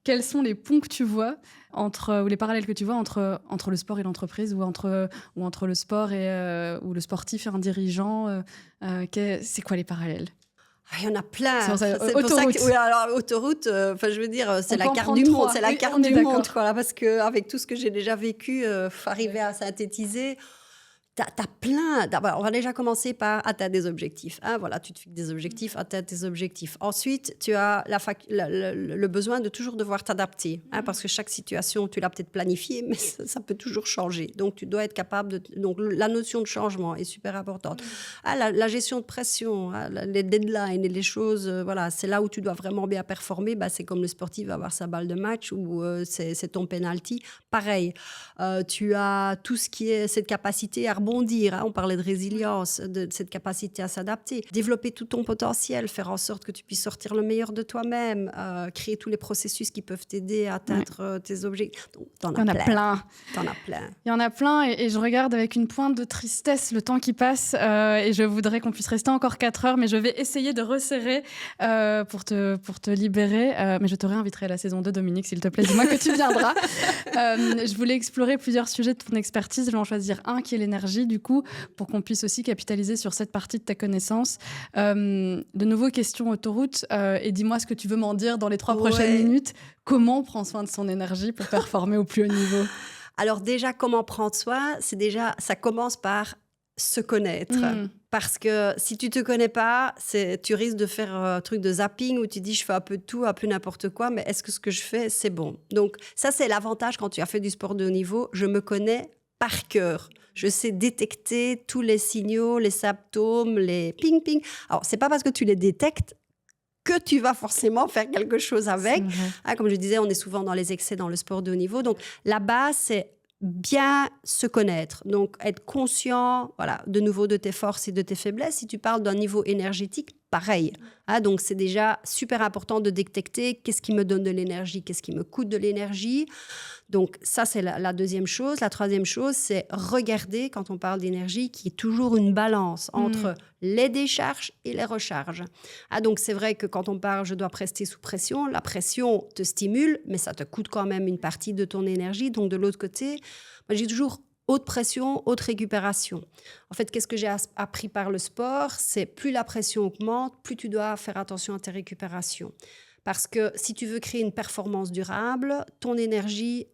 quels sont les ponts que tu vois ou les parallèles que tu vois entre le sport et l'entreprise ou entre le sport ou le sportif et un dirigeant. C'est quoi les parallèles? Il y en a plein. C'est pour ça autoroute. que, oui, alors, autoroute, je veux dire, c'est On la peut en carte prendre du monde. trois. C'est la Oui, carte on est du monde, d'accord. quoi, parce qu'avec tout ce que j'ai déjà vécu, arriver à synthétiser, t'as plein. D'abord, on va déjà commencer par atteindre des objectifs. Voilà, tu te fixes des objectifs, atteindre tes objectifs. Ensuite, tu as le besoin de toujours devoir t'adapter, parce que chaque situation, tu l'as peut-être planifiée, mais ça peut toujours changer. Donc, tu dois être capable de. Donc, la notion de changement est super importante. La gestion de pression, les deadlines et les choses, voilà, c'est là où tu dois vraiment bien performer. C'est comme le sportif va avoir sa balle de match ou c'est ton penalty. Pareil, tu as tout ce qui est cette capacité à rebondir. On parlait de résilience, de cette capacité à s'adapter. Développer tout ton potentiel, faire en sorte que tu puisses sortir le meilleur de toi-même, créer tous les processus qui peuvent t'aider à atteindre tes objectifs. Donc, Il y en a plein. T'en as plein. Il y en a plein et je regarde avec une pointe de tristesse le temps qui passe et je voudrais qu'on puisse rester encore 4 heures, mais je vais essayer de resserrer pour te libérer. Mais je te réinviterai à la saison 2, Dominique, s'il te plaît. Dis-moi que tu viendras. Je voulais explorer plusieurs sujets de ton expertise. Je vais en choisir un qui est l'énergie, du coup, pour qu'on puisse aussi capitaliser sur cette partie de ta connaissance. De nouveau, question autoroute. Et dis-moi ce que tu veux m'en dire dans les 3 prochaines minutes. Comment on prend soin de son énergie pour performer au plus haut niveau? Alors déjà, comment prendre soin? Ça commence par se connaître. Parce que si tu te connais pas, tu risques de faire un truc de zapping où tu dis je fais un peu de tout, un peu n'importe quoi, mais est-ce que ce que je fais, c'est bon? Donc ça, c'est l'avantage quand tu as fait du sport de haut niveau. Je me connais par cœur. Je sais détecter tous les signaux, les symptômes, les ping-ping. Alors, c'est pas parce que tu les détectes que tu vas forcément faire quelque chose avec. Comme je disais, on est souvent dans les excès dans le sport de haut niveau. Donc, la base, c'est bien se connaître. Donc, être conscient, voilà, de nouveau de tes forces et de tes faiblesses. Si tu parles d'un niveau énergétique, pareil. Donc, c'est déjà super important de détecter qu'est-ce qui me donne de l'énergie, qu'est-ce qui me coûte de l'énergie. Donc, ça, c'est la deuxième chose. La troisième chose, c'est regarder, quand on parle d'énergie, qu'il y ait toujours une balance entre les décharges et les recharges. Donc, c'est vrai que quand on parle, je dois rester sous pression, la pression te stimule, mais ça te coûte quand même une partie de ton énergie. Donc, de l'autre côté, moi, j'ai toujours haute pression, haute récupération. En fait, qu'est-ce que j'ai appris par le sport? C'est plus la pression augmente, plus tu dois faire attention à tes récupérations. Parce que si tu veux créer une performance durable, ton énergie,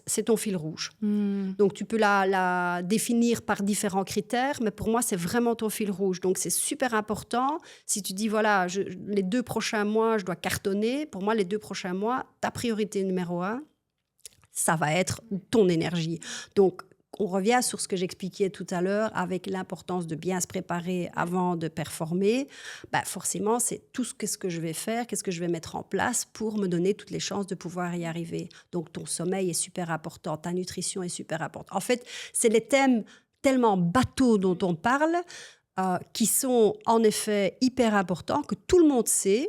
c'est ton fil rouge. Donc, tu peux la définir par différents critères, mais pour moi, c'est vraiment ton fil rouge. Donc, c'est super important. Si tu dis, voilà, les 2 prochains mois, je dois cartonner. Pour moi, les 2 prochains mois, ta priorité numéro 1, ça va être ton énergie. Donc, on revient sur ce que j'expliquais tout à l'heure avec l'importance de bien se préparer avant de performer. Forcément, c'est tout ce que je vais faire, qu'est-ce que je vais mettre en place pour me donner toutes les chances de pouvoir y arriver. Donc, ton sommeil est super important, ta nutrition est super importante. En fait, c'est les thèmes tellement bateaux dont on parle qui sont en effet hyper importants, que tout le monde sait.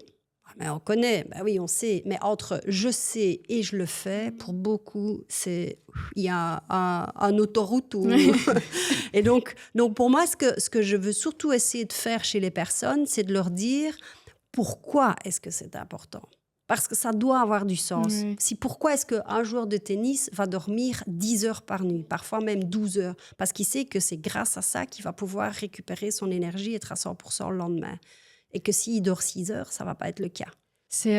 Mais on connaît, oui, on sait. Mais entre je sais et je le fais, pour beaucoup, il y a un autoroute. Et donc, pour moi, ce que je veux surtout essayer de faire chez les personnes, c'est de leur dire pourquoi est-ce que c'est important. Parce que ça doit avoir du sens. Pourquoi est-ce qu'un joueur de tennis va dormir 10 heures par nuit, parfois même 12 heures? Parce qu'il sait que c'est grâce à ça qu'il va pouvoir récupérer son énergie et être à 100% le lendemain. Et que s'il dort 6 heures, ça ne va pas être le cas. C'est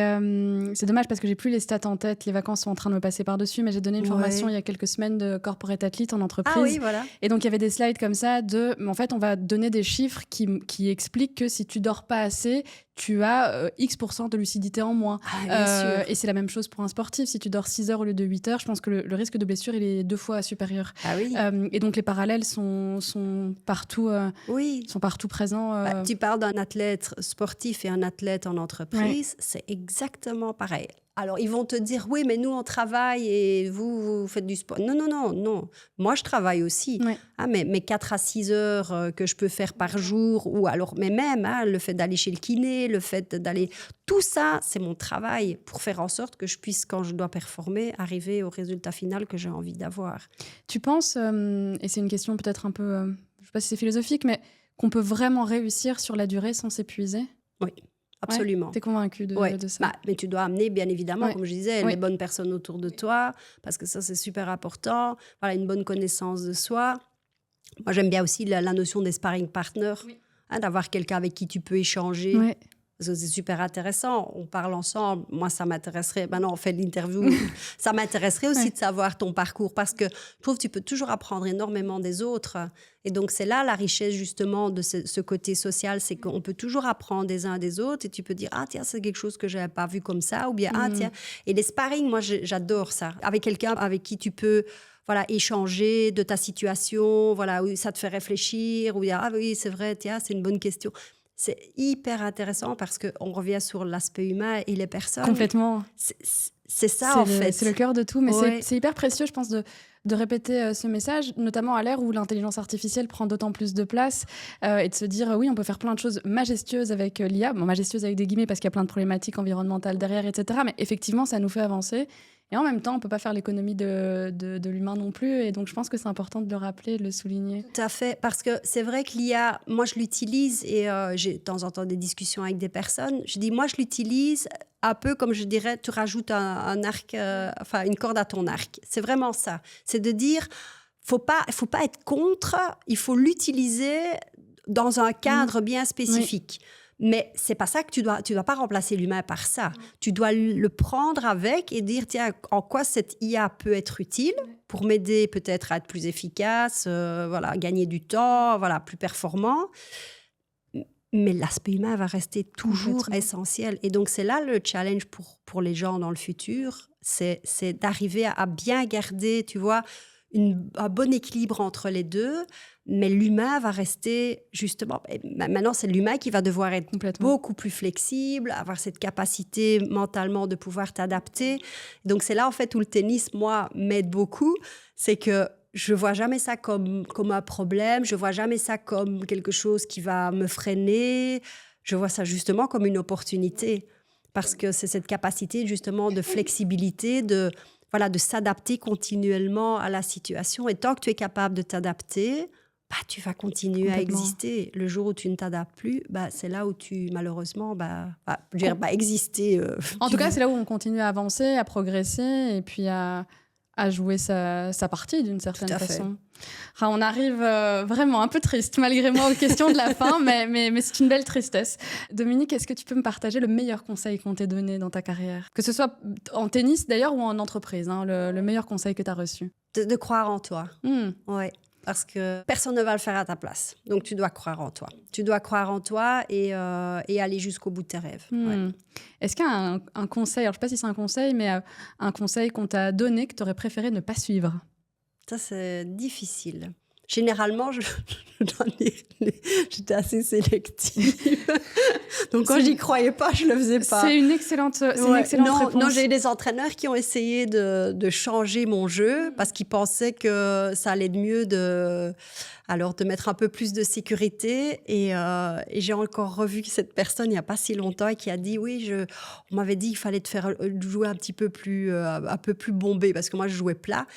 dommage parce que j'ai plus les stats en tête. Les vacances sont en train de me passer par-dessus, mais j'ai donné une formation il y a quelques semaines de corporate athlete en entreprise. Ah oui, voilà. Et donc, il y avait des slides comme ça en fait, on va donner des chiffres qui expliquent que si tu dors pas assez, tu as X% de lucidité en moins. Ah, bien sûr. Et c'est la même chose pour un sportif. Si tu dors 6 heures au lieu de 8 heures, je pense que le risque de blessure, il est 2 fois supérieur. Ah oui. Et donc, les parallèles sont partout, Oui. sont partout présents. Tu parles d'un athlète sportif et un athlète en entreprise, c'est exactement pareil. Alors, ils vont te dire, oui, mais nous, on travaille et vous faites du sport. Non, non, non, non. Moi, je travaille aussi. Ouais. Mais 4 à 6 heures que je peux faire par jour, ou alors, mais même le fait d'aller chez le kiné, le fait d'aller... Tout ça, c'est mon travail pour faire en sorte que je puisse, quand je dois performer, arriver au résultat final que j'ai envie d'avoir. Tu penses, et c'est une question peut-être un peu, je ne sais pas si c'est philosophique, mais qu'on peut vraiment réussir sur la durée sans s'épuiser ? Oui. Absolument. Tu es convaincue de ça? Mais tu dois amener, bien évidemment, comme je disais, Ouais. les bonnes personnes autour de toi, parce que ça, c'est super important. Voilà, une bonne connaissance de soi. Moi, j'aime bien aussi la notion des sparring partners, d'avoir quelqu'un avec qui tu peux échanger. Ouais. Parce que c'est super intéressant. On parle ensemble. Moi, ça m'intéresserait. Maintenant, on fait l'interview. Ça m'intéresserait aussi de savoir ton parcours, parce que je trouve que tu peux toujours apprendre énormément des autres. Et donc, c'est là la richesse, justement, de ce côté social. C'est qu'on peut toujours apprendre des uns des autres. Et tu peux dire, ah, tiens, c'est quelque chose que je n'avais pas vu comme ça. Ou bien, ah, tiens. Et les sparring, moi, j'adore ça. Avec quelqu'un avec qui tu peux... Voilà, échanger de ta situation, voilà, où ça te fait réfléchir, où il y a, ah oui, c'est vrai, tiens, c'est une bonne question. C'est hyper intéressant parce qu'on revient sur l'aspect humain et les personnes. Complètement. C'est ça, en fait. C'est le cœur de tout, mais Ouais. c'est hyper précieux, je pense, de répéter ce message, notamment à l'ère où l'intelligence artificielle prend d'autant plus de place, et de se dire, oui, on peut faire plein de choses majestueuses avec l'IA, bon, majestueuses avec des guillemets parce qu'il y a plein de problématiques environnementales derrière, etc. Mais effectivement, ça nous fait avancer. Et en même temps, on ne peut pas faire l'économie de l'humain non plus. Et donc, je pense que c'est important de le rappeler, de le souligner. Tout à fait, parce que c'est vrai que l'IA, moi, je l'utilise et j'ai de temps en temps des discussions avec des personnes. Je dis, moi, je l'utilise un peu comme je dirais, tu rajoutes un arc, une corde à ton arc. C'est vraiment ça. C'est de dire, faut pas être contre, il faut l'utiliser dans un cadre bien spécifique. Oui. Mais c'est pas ça que tu dois pas remplacer l'humain par ça. Tu dois le prendre avec et dire, tiens, en quoi cette IA peut être utile pour m'aider peut-être à être plus efficace, gagner du temps, plus performant. Mais l'aspect humain va rester toujours essentiel. Et donc, c'est là le challenge pour les gens dans le futur, c'est d'arriver à bien garder, tu vois, un bon équilibre entre les deux. Mais l'humain va rester, justement... Maintenant, c'est l'humain qui va devoir être beaucoup plus flexible, avoir cette capacité mentalement de pouvoir t'adapter. Donc, c'est là, en fait, où le tennis, moi, m'aide beaucoup. C'est que je ne vois jamais ça comme un problème. Je ne vois jamais ça comme quelque chose qui va me freiner. Je vois ça, justement, comme une opportunité. Parce que c'est cette capacité, justement, de flexibilité, de s'adapter continuellement à la situation. Et tant que tu es capable de t'adapter... tu vas continuer à exister. Le jour où tu ne t'adaptes plus, c'est là où tu, malheureusement, exister. En tout cas, c'est là où on continue à avancer, à progresser et puis à jouer sa partie d'une certaine façon. On arrive vraiment un peu triste, malgré moi, aux questions de la fin, mais c'est une belle tristesse. Dominique, est-ce que tu peux me partager le meilleur conseil qu'on t'ait donné dans ta carrière ? Que ce soit en tennis, d'ailleurs, ou en entreprise, le meilleur conseil que tu as reçu ? De croire en toi. Ouais. Parce que personne ne va le faire à ta place. Donc, tu dois croire en toi. Tu dois croire en toi et aller jusqu'au bout de tes rêves. Ouais. Est-ce qu'il y a un conseil, alors je ne sais pas si c'est un conseil, mais un conseil qu'on t'a donné que tu aurais préféré ne pas suivre ? Ça, c'est difficile. Généralement, j'étais assez sélective. Donc, quand j'y croyais pas, je le faisais pas. C'est une excellente réponse. Non, j'ai eu des entraîneurs qui ont essayé de changer mon jeu parce qu'ils pensaient que ça allait de mieux de mettre un peu plus de sécurité. Et j'ai encore revu cette personne il n'y a pas si longtemps et qui a dit, oui, on m'avait dit qu'il fallait te faire jouer un peu plus bombé parce que moi, je jouais plat.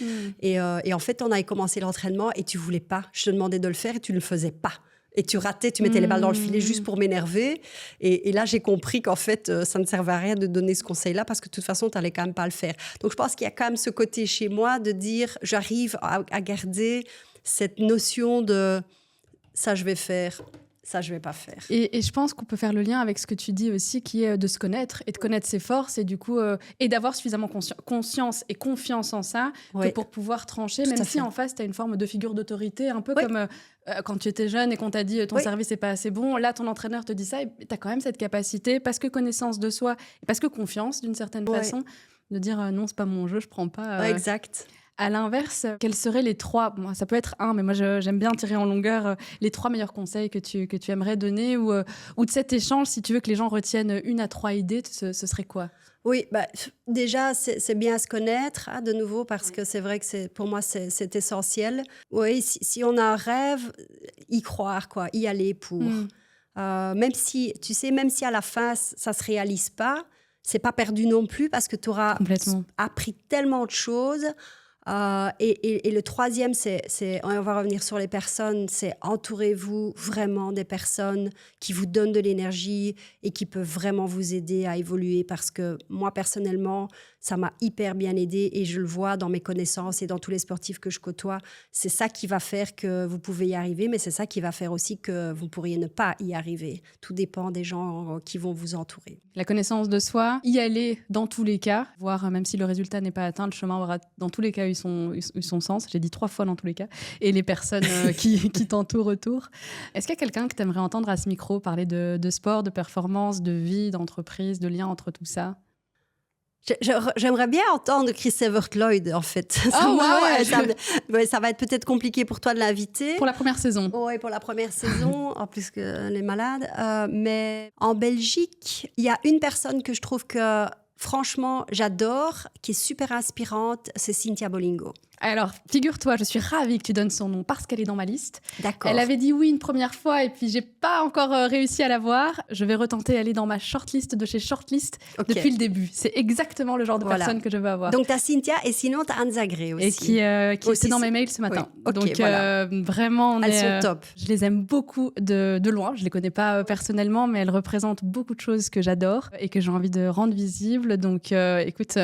Et en fait, on avait commencé l'entraînement et tu voulais pas. Je te demandais de le faire et tu ne le faisais pas. Et tu ratais, tu mettais les balles dans le filet juste pour m'énerver. Et là, j'ai compris qu'en fait, ça ne servait à rien de donner ce conseil-là parce que de toute façon, tu n'allais quand même pas le faire. Donc, je pense qu'il y a quand même ce côté chez moi de dire, j'arrive à garder cette notion de ça, je vais faire. Ça, je vais pas faire. Et je pense qu'on peut faire le lien avec ce que tu dis aussi, qui est de se connaître et de connaître ses forces et du coup et d'avoir suffisamment conscience et confiance en ça que pour pouvoir trancher, même si en face tu as une forme de figure d'autorité, un peu comme quand tu étais jeune et qu'on t'a dit ton service n'est pas assez bon, là ton entraîneur te dit ça et tu as quand même cette capacité, parce que connaissance de soi et parce que confiance d'une certaine façon, de dire non, c'est pas mon jeu, je prends pas. Exact. À l'inverse, quels seraient les 3, moi, ça peut être un, mais moi j'aime bien tirer en longueur, les 3 meilleurs conseils que tu aimerais donner ou de cet échange, si tu veux que les gens retiennent 1 à 3 idées, ce serait quoi? Oui, déjà, c'est bien se connaître, de nouveau, parce que c'est vrai que pour moi, c'est essentiel. Oui, si on a un rêve, y croire, quoi, y aller pour. Même si, tu sais, même si à la fin, ça ne se réalise pas, c'est pas perdu non plus, parce que tu auras appris tellement de choses. Et le troisième, on va revenir sur les personnes, c'est entourez-vous vraiment des personnes qui vous donnent de l'énergie et qui peuvent vraiment vous aider à évoluer, parce que moi, personnellement, ça m'a hyper bien aidé et je le vois dans mes connaissances et dans tous les sportifs que je côtoie. C'est ça qui va faire que vous pouvez y arriver, mais c'est ça qui va faire aussi que vous pourriez ne pas y arriver. Tout dépend des gens qui vont vous entourer. La connaissance de soi, y aller dans tous les cas, voire même si le résultat n'est pas atteint, le chemin aura dans tous les cas eu son sens. J'ai dit 3 fois dans tous les cas. Et les personnes qui t'entourent autour. Est-ce qu'il y a quelqu'un que tu aimerais entendre à ce micro parler de sport, de performance, de vie, d'entreprise, de lien entre tout ça? J'aimerais bien entendre Chris Evert-Lloyd, en fait. Ça va être peut-être compliqué pour toi de l'inviter. Pour la première saison. Oui, pour la première saison, en plus qu'elle est malade. Mais en Belgique, il y a une personne que je trouve que, franchement, j'adore, qui est super inspirante, c'est Cynthia Bolingo. Alors, figure-toi, je suis ravie que tu donnes son nom parce qu'elle est dans ma liste. D'accord. Elle avait dit oui une première fois et puis j'ai pas encore réussi à la voir. Je vais retenter, elle est dans ma shortlist de chez Shortlist depuis le début. C'est exactement le genre de personne que je veux avoir. Donc, tu as Cynthia et sinon, tu as Anne Zagré aussi. Et qui était dans mes mails ce matin. Oui. Donc, vraiment, elles sont top. Je les aime beaucoup de loin. Je les connais pas personnellement, mais elles représentent beaucoup de choses que j'adore et que j'ai envie de rendre visibles. Donc, écoute...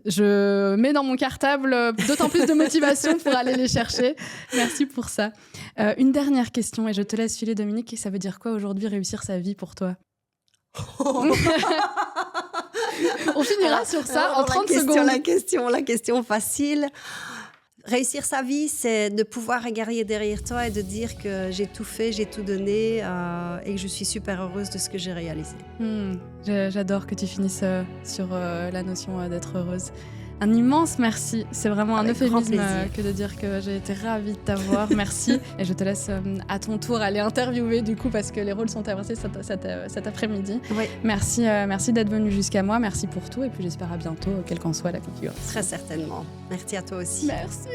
je mets dans mon cartable d'autant plus de motivation pour aller les chercher. Merci pour ça. Une dernière question et je te laisse filer, Dominique. Ça veut dire quoi aujourd'hui réussir sa vie pour toi? On finira sur ça en 30 secondes. La question facile. Réussir sa vie, c'est de pouvoir regarder derrière toi et de dire que j'ai tout fait, j'ai tout donné et que je suis super heureuse de ce que j'ai réalisé. J'adore que tu finisses sur la notion d'être heureuse. Un immense merci. C'est vraiment un euphémisme que de dire que j'ai été ravie de t'avoir. Merci. Et je te laisse à ton tour aller interviewer du coup parce que les rôles sont inversés cet après-midi. Oui. Merci d'être venu jusqu'à moi. Merci pour tout. Et puis j'espère à bientôt, quelle qu'en soit la configuration. Très certainement. Merci à toi aussi. Merci.